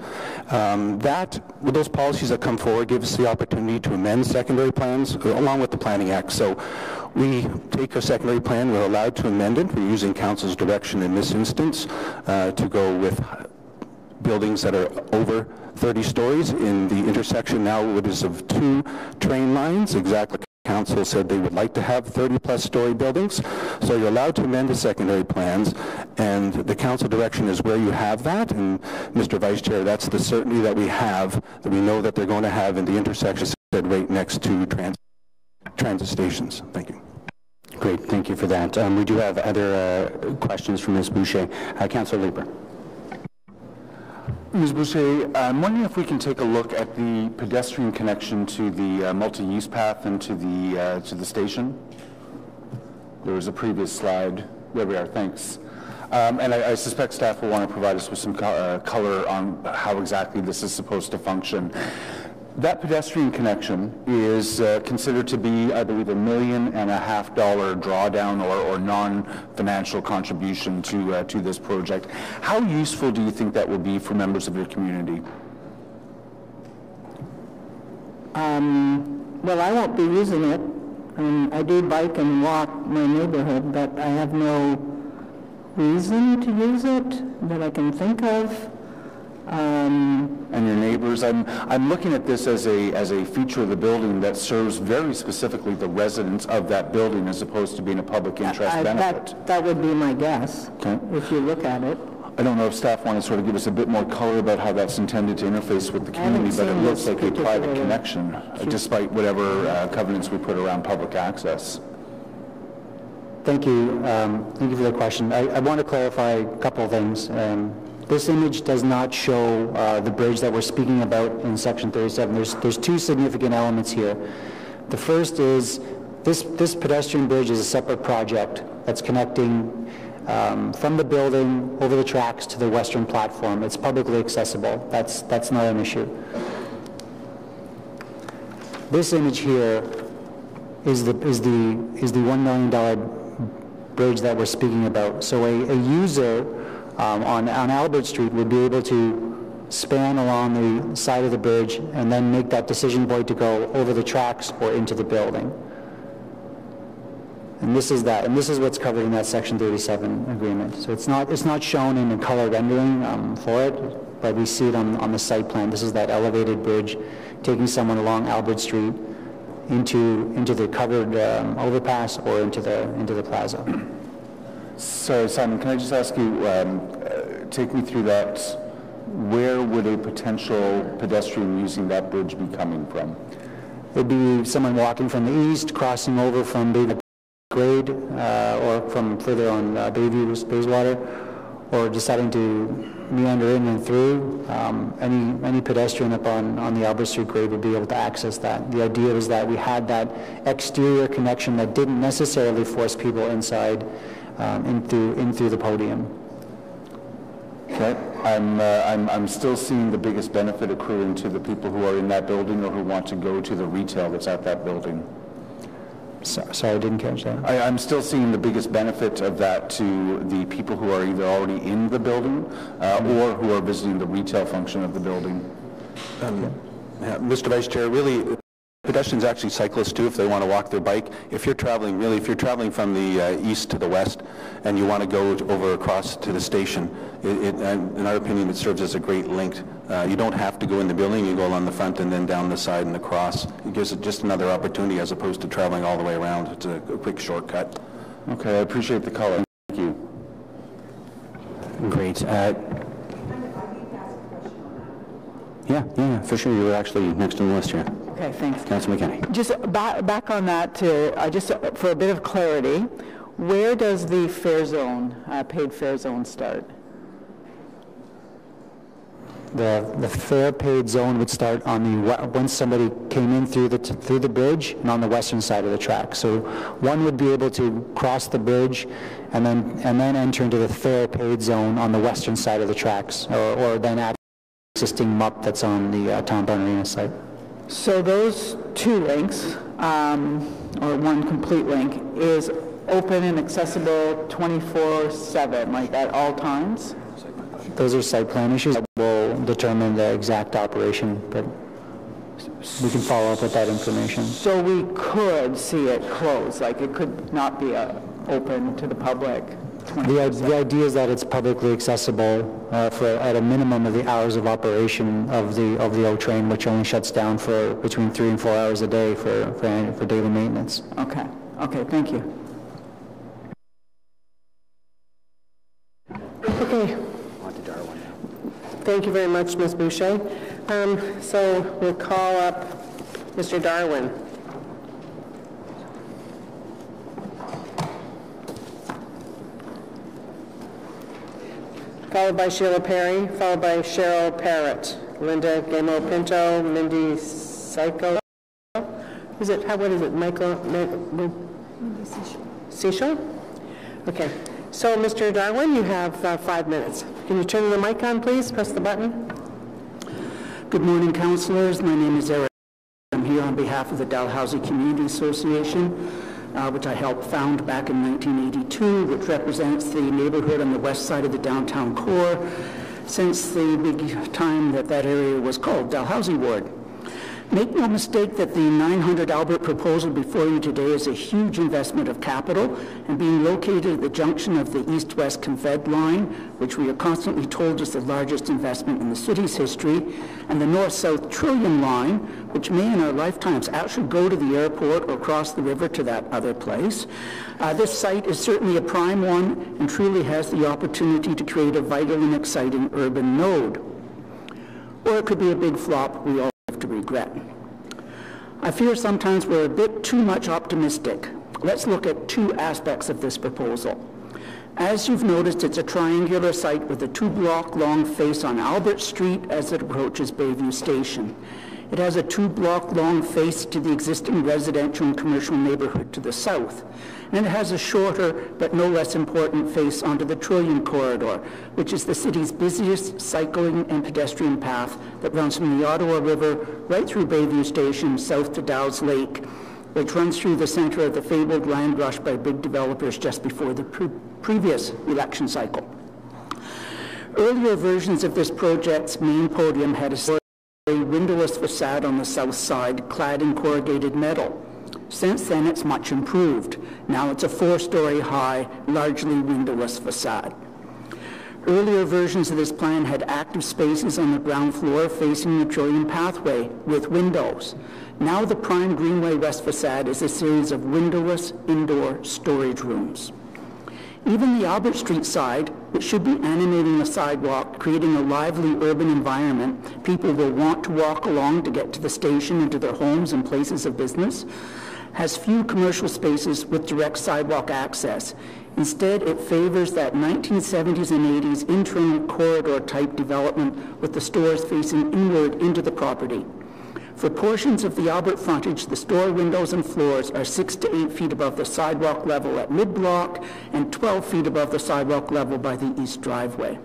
With those policies that come forward, give us the opportunity to amend secondary plans along with the Planning Act. So we take our secondary plan, we're allowed to amend it. We're using council's direction in this instance to go with buildings that are over 30 stories in the intersection now it is of 2 train lines, exactly. Council said they would like to have 30-plus story buildings, so you're allowed to amend the secondary plans, and the council direction is where you have that, and Mr. Vice Chair, that's the certainty that we have, that we know that they're going to have in the intersection right next to transit stations. Thank you. Great, thank you for that. We do have other questions from Ms. Boucher. Councilor Leeper. Ms. Boucher, I'm wondering if we can take a look at the pedestrian connection to the multi-use path and to the station. There was a previous slide. There we are, thanks. And I suspect staff will want to provide us with some color on how exactly this is supposed to function. That pedestrian connection is considered to be, I believe, $1.5 million drawdown or non-financial contribution to this project. How useful do you think that will be for members of your community? Well, I won't be using it. I do bike and walk my neighborhood, but I have no reason to use it that I can think of. And your neighbors, I'm looking at this as a feature of the building that serves very specifically the residents of that building as opposed to being a public interest benefit. That would be my guess, okay. If you look at it. I don't know if staff want to sort of give us a bit more color about how that's intended to interface with the community, but it looks like a private connection, despite whatever covenants we put around public access. Thank you. Thank you for the question. I want to clarify a couple of things. This image does not show the bridge that we're speaking about in section 37. There's 2 significant elements here. The first is this pedestrian bridge is a separate project that's connecting from the building over the tracks to the western platform. It's publicly accessible. That's not an issue. This image here is the $1 million bridge that we're speaking about. So a user on Albert Street would be able to span along the side of the bridge and then make that decision point to go over the tracks or into the building. And this is that, and this is what's covered in that Section 37 agreement. So it's not shown in a color rendering for it, but we see it on the site plan. This is that elevated bridge taking someone along Albert Street into the covered overpass or into the plaza. So, Simon, can I just ask you, take me through that. Where would a potential pedestrian using that bridge be coming from? It'd be someone walking from the east, crossing over from Grade, or from further on Bayview, Bayswater, or deciding to meander in and through. Any pedestrian up on the Albert Street grade would be able to access that. The idea was that we had that exterior connection that didn't necessarily force people inside in through the podium. Okay, I'm still seeing the biggest benefit accruing to the people who are in that building or who want to go to the retail that's at that building. Sorry, I didn't catch that. I'm still seeing the biggest benefit of that to the people who are either already in the building or who are visiting the retail function of the building. Mr. Vice Chair, really, pedestrians actually cyclists too if they want to walk their bike. If you're traveling from the east to the west and you want to go over across to the station, in our opinion, it serves as a great link. You don't have to go in the building, you go along the front and then down the side and across. It gives it just another opportunity as opposed to traveling all the way around. It's a quick shortcut. Okay, I appreciate the color. Thank you. Great. Yeah, for sure. You were actually next on the list here. Okay, thanks. Councilor McKenney. Just back on that, just for a bit of clarity, where does the fare zone, paid fare zone start? the fair paid zone would start on the once somebody came in through the bridge and on the western side of the track. So one would be able to cross the bridge and then enter into the fair paid zone on the western side of the tracks, or then at the existing MUP that's on the Town Barn Arena site. So those two links, or one complete link, is open and accessible 24/7, like at all times? Those are site plan issues that will determine the exact operation, but we can follow up with that information. So we could see it closed, like it could not be open to the public? The idea is that it's publicly accessible for at a minimum of the hours of operation of the O train, which only shuts down for between 3 and 4 hours a day for daily maintenance. Okay. Okay. Thank you. Okay. Thank you very much, Ms. Boucher. So we'll call up Mr. Darwin. Followed by Sheila Perry, followed by Cheryl Parrott, Linda Gamo-Pinto, Mindy Psycho. What is it, Michael? Cecil? Okay. So, Mr. Darwin, you have 5 minutes. Can you turn the mic on, please? Press the button. Good morning, councillors. My name is Eric. I'm here on behalf of the Dalhousie Community Association, which I helped found back in 1982, which represents the neighborhood on the west side of the downtown core since the big time that area was called Dalhousie Ward. Make no mistake that the 900 Albert proposal before you today is a huge investment of capital, and being located at the junction of the east-west Confed line, which we are constantly told is the largest investment in the city's history, and the north-south Trillium line, which may in our lifetimes actually go to the airport or cross the river to that other place. This site is certainly a prime one and truly has the opportunity to create a vital and exciting urban node. Or it could be a big flop we all have to regret. I fear sometimes we're a bit too much optimistic. Let's look at 2 aspects of this proposal. As you've noticed, it's a triangular site with a 2-block long face on Albert Street as it approaches Bayview Station. It has a 2-block long face to the existing residential and commercial neighborhood to the south. And it has a shorter but no less important face onto the Trillium Corridor, which is the city's busiest cycling and pedestrian path that runs from the Ottawa River right through Bayview Station south to Dow's Lake, which runs through the center of the fabled land rush by big developers just before the previous election cycle. Earlier versions of this project's main podium had a windowless facade on the south side clad in corrugated metal. Since then, it's much improved. Now it's a 4-story high, largely windowless facade. Earlier versions of this plan had active spaces on the ground floor facing the Trillium pathway with windows. Now the prime Greenway West facade is a series of windowless indoor storage rooms. Even the Albert Street side, which should be animating the sidewalk, creating a lively urban environment people will want to walk along to get to the station and to their homes and places of business, has few commercial spaces with direct sidewalk access. Instead, it favors that 1970s and 80s internal corridor type development with the stores facing inward into the property. For portions of the Albert frontage, the store windows and floors are 6 to 8 feet above the sidewalk level at mid-block and 12 feet above the sidewalk level by the east driveway.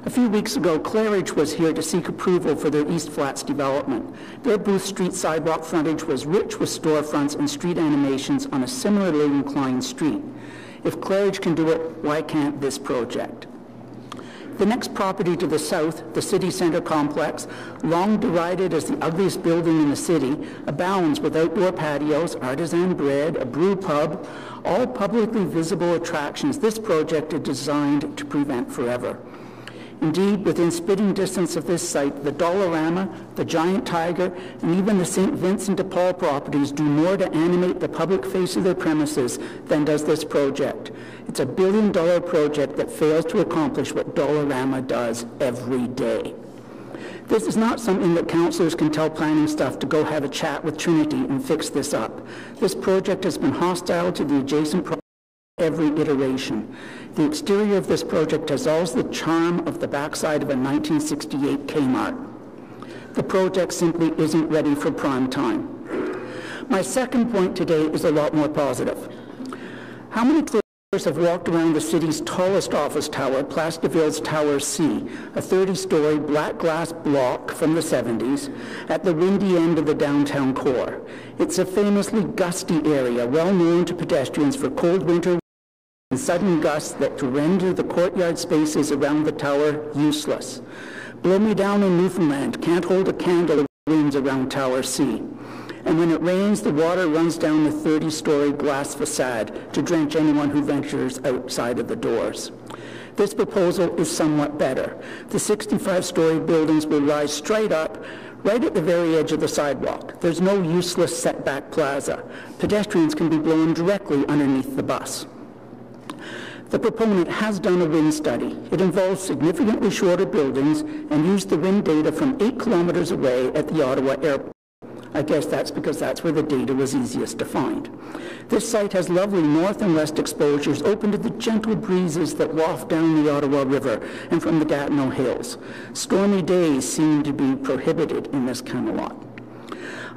A few weeks ago, Claridge was here to seek approval for their East Flats development. Their Booth Street sidewalk frontage was rich with storefronts and street animations on a similarly inclined street. If Claridge can do it, why can't this project? The next property to the south, the City Center Complex, long derided as the ugliest building in the city, abounds with outdoor patios, artisan bread, a brew pub, all publicly visible attractions this project is designed to prevent forever. Indeed, within spitting distance of this site, the Dollarama, the Giant Tiger, and even the St. Vincent de Paul properties do more to animate the public face of their premises than does this project. It's a $1 billion project that fails to accomplish what Dollarama does every day. This is not something that councillors can tell planning staff to go have a chat with Trinity and fix this up. This project has been hostile to the adjacent every iteration. The exterior of this project has all the charm of the backside of a 1968 Kmart. The project simply isn't ready for prime time. My second point today is a lot more positive. How many players have walked around the city's tallest office tower, Place de Ville's Tower C, a 30-story black glass block from the 70s at the windy end of the downtown core? It's a famously gusty area, well known to pedestrians for cold winter and sudden gusts that render the courtyard spaces around the tower useless. Blow me down in Newfoundland, can't hold a candle of winds around Tower C. And when it rains, the water runs down the 30-story glass facade to drench anyone who ventures outside of the doors. This proposal is somewhat better. The 65-story buildings will rise straight up, right at the very edge of the sidewalk. There's no useless setback plaza. Pedestrians can be blown directly underneath the bus. The proponent has done a wind study. It involves significantly shorter buildings and used the wind data from 8 kilometers away at the Ottawa airport. I guess that's because that's where the data was easiest to find. This site has lovely north and west exposures open to the gentle breezes that waft down the Ottawa River and from the Gatineau Hills. Stormy days seem to be prohibited in this Camelot.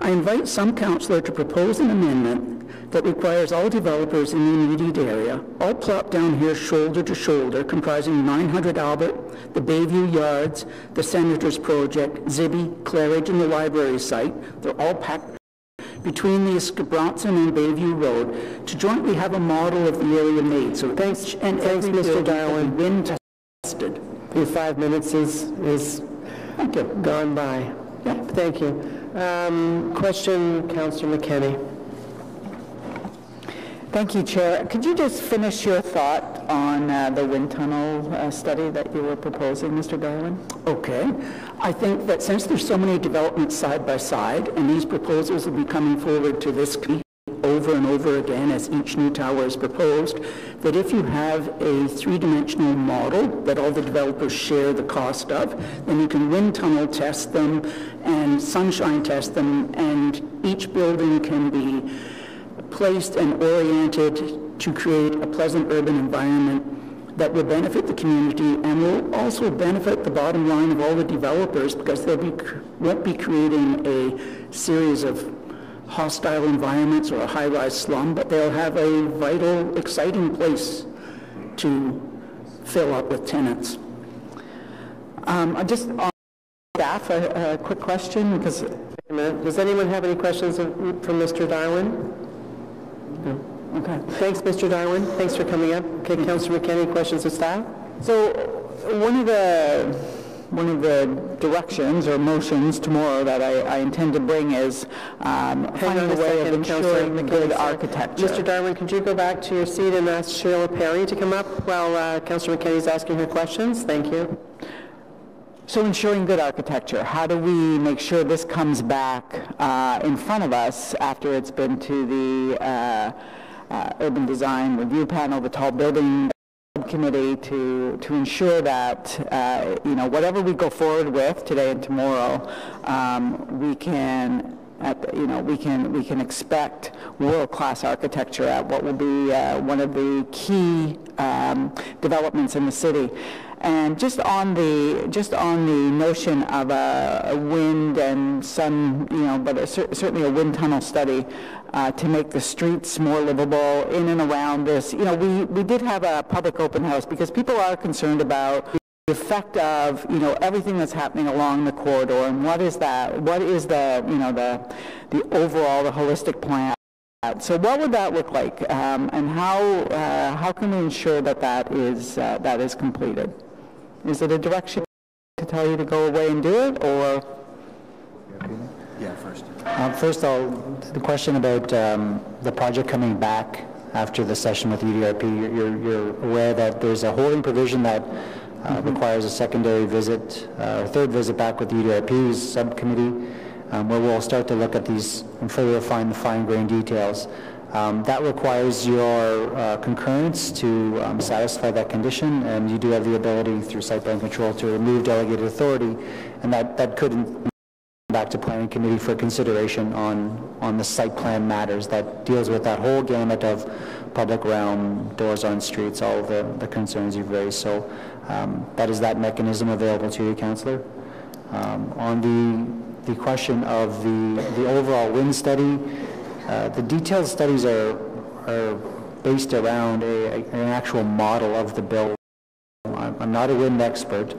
I invite some councillor to propose an amendment that requires all developers in the immediate area, all plopped down here shoulder to shoulder, comprising 900 Albert, the Bayview Yards, the Senators Project, Zibby, Claridge, and the library site. They're all packed between the Scabronson and Bayview Road to jointly have a model of the area made. So thanks, Mr. Darwin. Wind tested. Your 5 minutes is gone by. Yeah. Thank you. Question, Councillor McKenney. Thank you, Chair. Could you just finish your thought on the wind tunnel study that you were proposing, Mr. Darwin? Okay. I think that since there's so many developments side by side, and these proposals will be coming forward to this committee over and over again as each new tower is proposed, that if you have a three-dimensional model that all the developers share the cost of, then you can wind tunnel test them and sunshine test them, and each building can be placed and oriented to create a pleasant urban environment that will benefit the community and will also benefit the bottom line of all the developers, because they won't be creating a series of hostile environments or a high-rise slum, but they'll have a vital, exciting place to fill up with tenants. Just on staff, a quick question, because... Wait a minute. Does anyone have any questions from Mr. Darwin? No. Okay. Thanks, Mr. Darwin. Thanks for coming up. Okay, Councillor McKenney, questions of staff? So one of the directions or motions tomorrow that I intend to bring is finding a way of ensuring good architecture. Mr. Darwin, could you go back to your seat and ask Sheila Perry to come up while Councillor McKenney is asking her questions? Thank you. So ensuring good architecture, how do we make sure this comes back in front of us after it's been to the Urban Design Review Panel, the Tall Building Committee, to ensure that whatever we go forward with today and tomorrow, we can expect world-class architecture at what will be one of the key developments in the city. And just on the notion of a wind and sun, but certainly a wind tunnel study to make the streets more livable in and around this. We did have a public open house because people are concerned about the effect of everything that's happening along the corridor, and what is that? What is the overall, the holistic plan? So what would that look like, and how can we ensure that is completed? Is it a direction to tell you to go away and do it, or? Yeah, first. First, the question about the project coming back after the session with UDRP. You're aware that there's a holding provision that requires a secondary visit, or third visit back with the UDRP's subcommittee, where we'll start to look at these and further refine the fine-grained details. That requires your concurrence to satisfy that condition, and you do have the ability through site plan control to remove delegated authority, and that could come back to planning committee for consideration on the site plan matters that deals with that whole gamut of public realm, doors on streets, all of the concerns you've raised. So that is that mechanism available to you, Councillor. On the question of the overall wind study, the detailed studies are based around an actual model of the bill. I'm not a wind expert,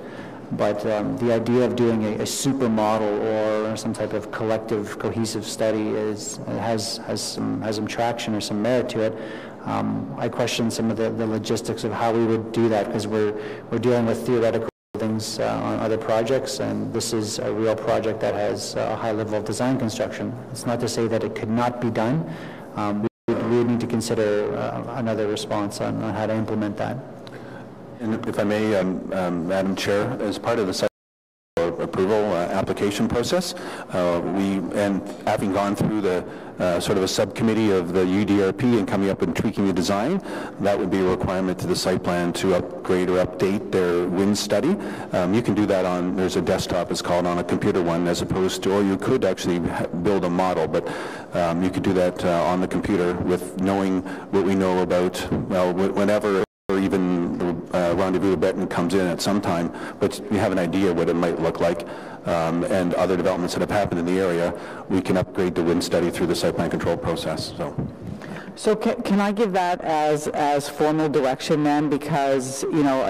but the idea of doing a super model or some type of collective, cohesive study has some traction or some merit to it. I question some of the logistics of how we would do that, because we're dealing with theoretical things on other projects, and this is a real project that has a high level of design construction. It's not to say that it could not be done. We would need to consider another response on how to implement that. And if I may, Madam Chair, as part of the site approval application process, and having gone through the sort of a subcommittee of the UDRP and coming up and tweaking the design, that would be a requirement to the site plan to upgrade or update their wind study. You can do that on, there's a desktop, it's called, on a computer one, as opposed to, or you could actually build a model, but you could do that on the computer with knowing what we know about, well, whenever, or even Rendezvous Benton comes in at some time, but we have an idea what it might look like, and other developments that have happened in the area, we can upgrade the wind study through the site plan control process. So can I give that as formal direction then? Because, you know,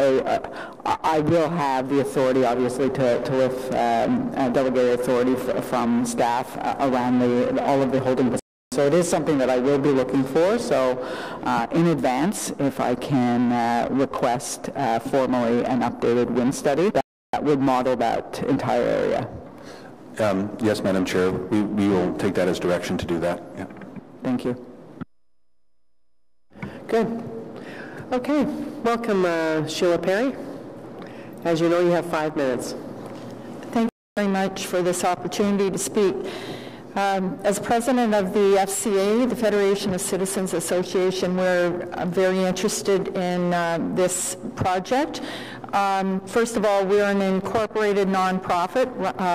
I will have the authority, obviously, to lift delegated authority from staff around all of the holding. So it is something that I will be looking for. So in advance, if I can request formally an updated wind study that would model that entire area. Yes, Madam Chair, we will take that as direction to do that. Yeah. Thank you. Good. Okay. Welcome, Sheila Perry. As you know, you have 5 minutes. Thank you very much for this opportunity to speak. As president of the FCA, the Federation of Citizens Association, we're very interested in this project. First of all, we're an incorporated nonprofit,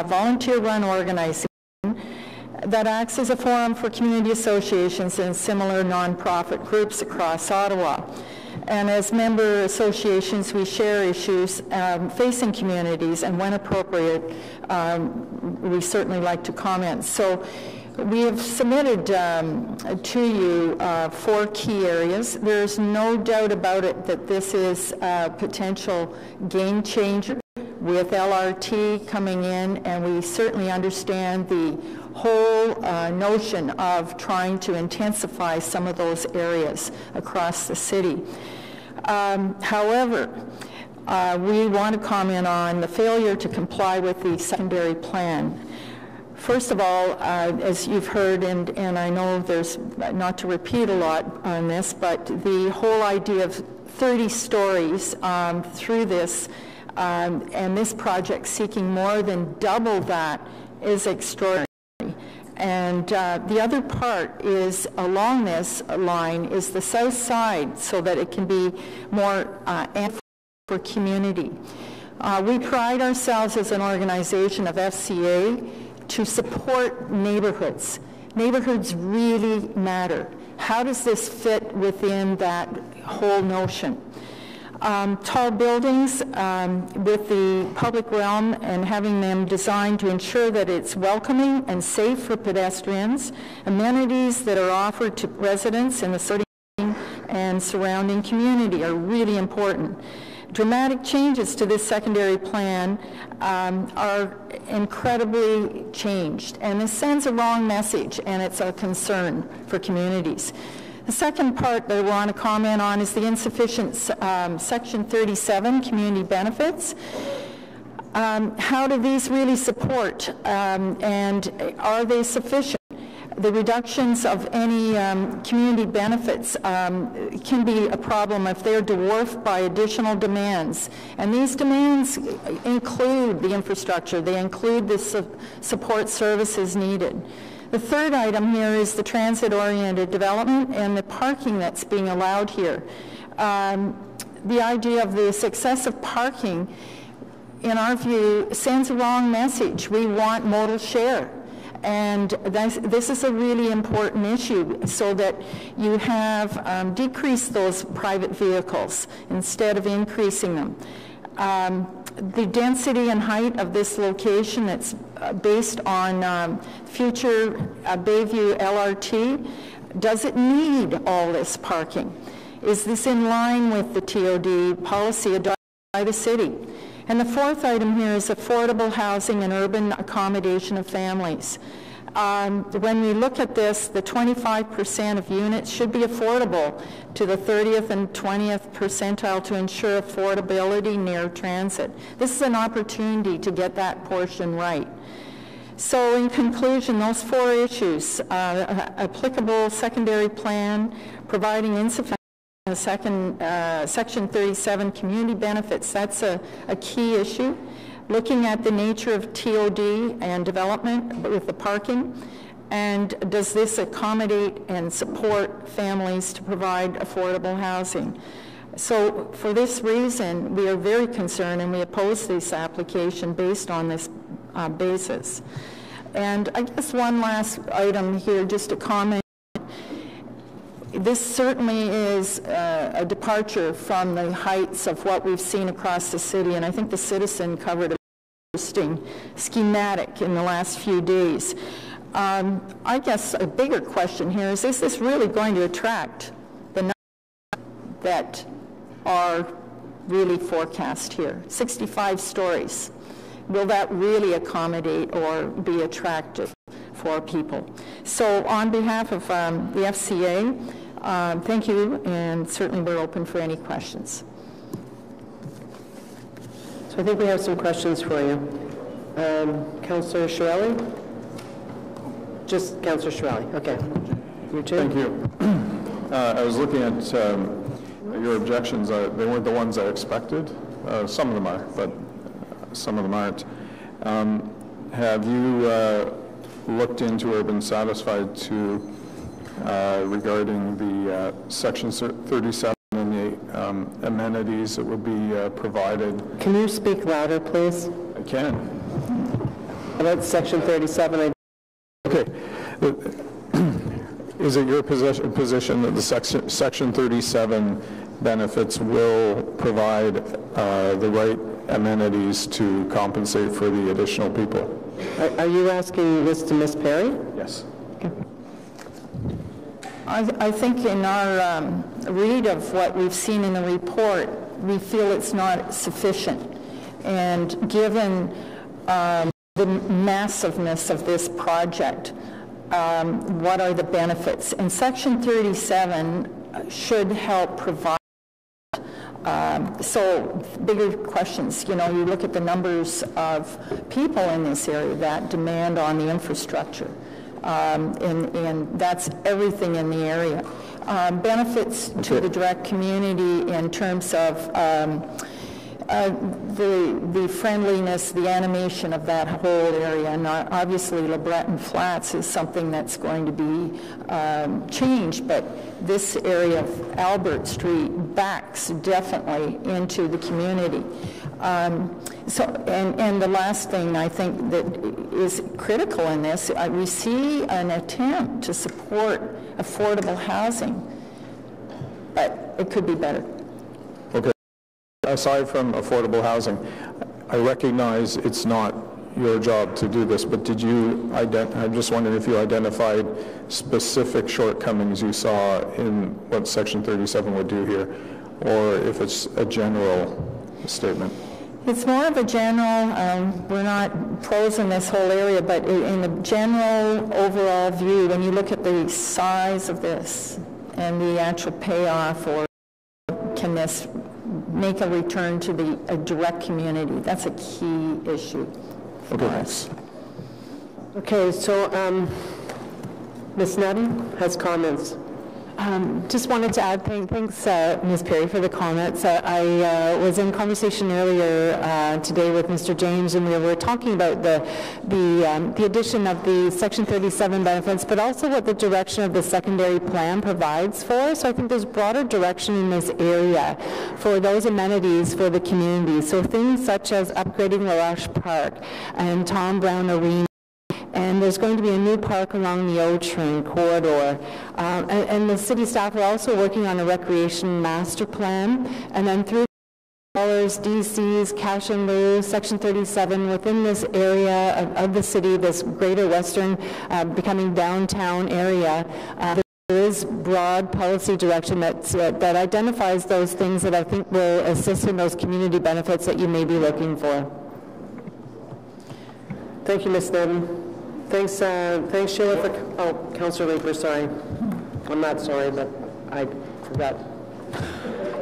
volunteer-run organization that acts as a forum for community associations and similar nonprofit groups across Ottawa. And as member associations, we share issues facing communities, and when appropriate, we certainly like to comment. So we have submitted to you 4 key areas. There's no doubt about it that this is a potential game changer with LRT coming in, and we certainly understand the whole notion of trying to intensify some of those areas across the city. However, we want to comment on the failure to comply with the secondary plan. First of all, as you've heard, and I know there's not to repeat a lot on this, but the whole idea of 30 stories through this, and this project seeking more than double that, is extraordinary. And the other part is, along this line, is the south side, so that it can be more for community. We pride ourselves as an organization of FCA to support neighborhoods. Neighborhoods really matter. How does this fit within that whole notion? Tall buildings with the public realm and having them designed to ensure that it's welcoming and safe for pedestrians, amenities that are offered to residents in the city and surrounding community are really important. Dramatic changes to this secondary plan are incredibly changed, and this sends a wrong message, and it's a concern for communities. The second part that I want to comment on is the insufficient Section 37 community benefits. How do these really support, and are they sufficient? The reductions of any community benefits can be a problem if they're dwarfed by additional demands. And these demands include the infrastructure, they include the support services needed. The third item here is the transit-oriented development and the parking that's being allowed here. The idea of this excessive parking, in our view, sends a wrong message. We want modal share. And this is a really important issue, so that you have decreased those private vehicles instead of increasing them. The density and height of this location, it's based on future Bayview LRT. Does it need all this parking? Is this in line with the TOD policy adopted by the city? And the fourth item here is affordable housing and urban accommodation of families. When we look at this, the 25% of units should be affordable to the 30th and 20th percentile to ensure affordability near transit. This is an opportunity to get that portion right. So in conclusion, those four issues, applicable secondary plan, providing insufficient Section 37 community benefits, that's a key issue. Looking at the nature of TOD and development with the parking, and does this accommodate and support families to provide affordable housing? So for this reason, we are very concerned and we oppose this application based on this basis. And I guess one last item here, just a comment. This certainly is a departure from the heights of what we've seen across the city, and I think the Citizen covered an interesting schematic in the last few days. I guess a bigger question here is this really going to attract the numbers that are really forecast here? 65 stories. Will that really accommodate or be attractive for people? So on behalf of the FCA, thank you, and certainly we're open for any questions. So I think we have some questions for you. Councillor Shirelli? Just Councillor Shirelli, okay. You too? Thank you. I was looking at your objections. They weren't the ones I expected. Some of them are, but some of them aren't. Have you looked into or been satisfied to regarding the Section 37 and the amenities that will be provided? Can you speak louder, please? I can. About Section 37. Okay. Is it your position that the Section 37 benefits will provide the right amenities to compensate for the additional people? Are you asking this to Ms. Perry? Yes. Okay. I think in our read of what we've seen in the report, we feel it's not sufficient. And given the massiveness of this project, what are the benefits? And Section 37 should help provide so bigger questions. You know, you look at the numbers of people in this area that demand on the infrastructure. And that's everything in the area. Benefits to the direct community in terms of the friendliness, the animation of that whole area. And obviously LeBreton Flats is something that's going to be changed, but this area of Albert Street backs definitely into the community. And the last thing I think that is critical in this, we see an attempt to support affordable housing, but it could be better. Okay. Aside from affordable housing, I recognize it's not your job to do this, but did you, I'm just wondering if you identified specific shortcomings you saw in what Section 37 would do here, or if it's a general statement? It's more of a general, we're not pros in this whole area, but in the general overall view, when you look at the size of this and the actual payoff, or can this make a return to a direct community, that's a key issue for us. Okay, so Ms. Nutty has comments. Just wanted to add, thanks Ms. Perry for the comments. I was in conversation earlier today with Mr. James, and we were talking about the addition of the Section 37 benefits, but also what the direction of the secondary plan provides for. So I think there's broader direction in this area for those amenities for the community. So things such as upgrading LaRoche Park and Tom Brown Arena, and there's going to be a new park along the O train corridor. And the city staff are also working on a recreation master plan, and then through DCs, cash and lieu, Section 37, within this area of the city, this greater western becoming downtown area, there is broad policy direction that identifies those things that I think will assist in those community benefits that you may be looking for. Thank you, Ms. Snowden. Thanks, Sheila, for, Councillor Leeper, sorry. I'm not sorry, but I forgot.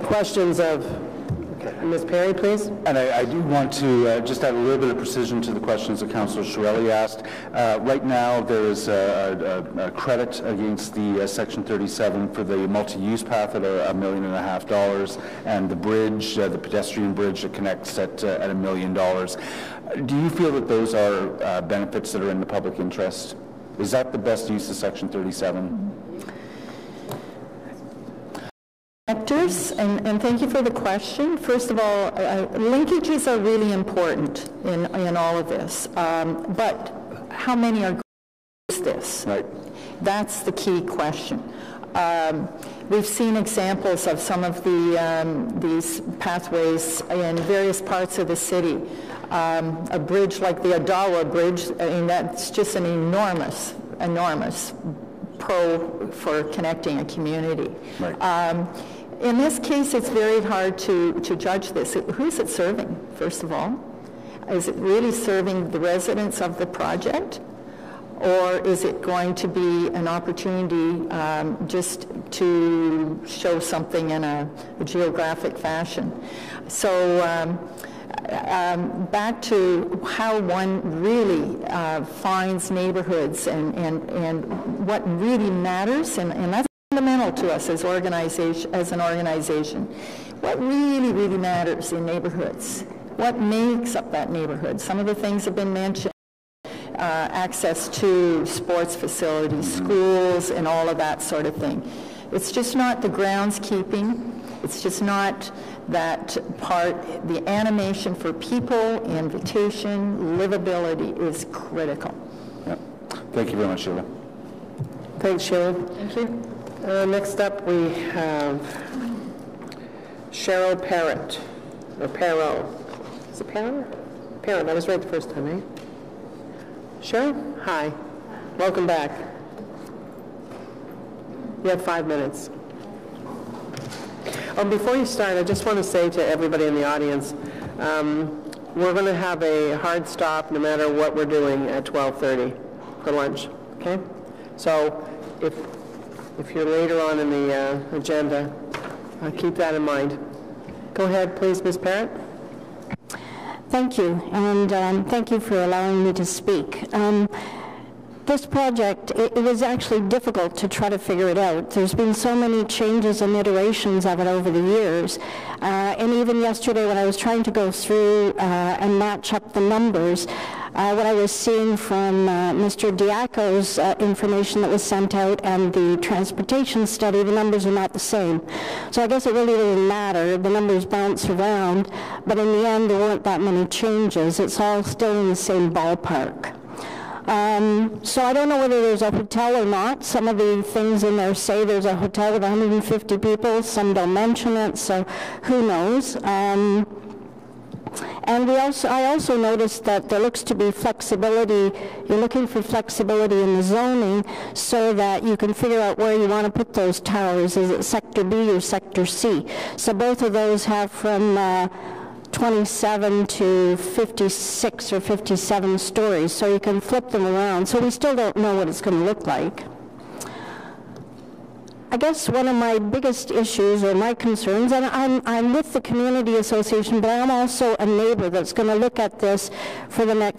Questions of Ms. Perry, please. And I do want to just add a little bit of precision to the questions that Councillor Shirelli asked. Right now, there is a credit against the Section 37 for the multi-use path at $1.5 million, and the bridge, the pedestrian bridge that connects at $1 million. Do you feel that those are benefits that are in the public interest? Is that the best use of Section 37? And thank you for the question. First of all, linkages are really important in all of this, but how many are going to use this? Right. That's the key question. We've seen examples of some of these pathways in various parts of the city. A bridge like the Odawa Bridge, I mean, that's just an enormous pro for connecting a community. Right. In this case, it's very hard to judge this. Who's it serving, first of all? Is it really serving the residents of the project? Or is it going to be an opportunity just to show something in a geographic fashion? So back to how one really finds neighborhoods and what really matters, and that's fundamental to us as an organization. What really matters in neighborhoods? What makes up that neighborhood? Some of the things have been mentioned. Access to sports facilities, schools, and all of that sort of thing. It's just not the groundskeeping. It's just not that part. The animation for people, invitation, livability is critical. Yep. Thank you very much, Sheila. Thanks, Sheila. Thank you. Next up, we have Cheryl Parrott, or Perro. Is it Perro? Parrott, I was right the first time, eh? Cheryl, hi. Welcome back. You have 5 minutes. Before you start, I just want to say to everybody in the audience, we're going to have a hard stop no matter what we're doing at 12:30 for lunch, okay? So if you're later on in the agenda, keep that in mind. Go ahead, please, Ms. Parrott. Thank you, and thank you for allowing me to speak. This project, it was actually difficult to try to figure it out. There's been so many changes and iterations of it over the years, and even yesterday when I was trying to go through and match up the numbers, what I was seeing from Mr. Diaco's information that was sent out and the transportation study, the numbers are not the same. So I guess it really doesn't matter. The numbers bounce around, but in the end there weren't that many changes. It's all still in the same ballpark. So I don't know whether there's a hotel or not. Some of the things in there say there's a hotel with 150 people. Some don't mention it, so who knows. And I also noticed that there looks to be flexibility. You're looking for flexibility in the zoning so that you can figure out where you want to put those towers. Is it Sector B or Sector C? So both of those have from 27 to 56 or 57 stories, so you can flip them around. So we still don't know what it's going to look like. I guess one of my biggest issues or my concerns, and I'm with the community association, but I'm also a neighbor that's going to look at this for the next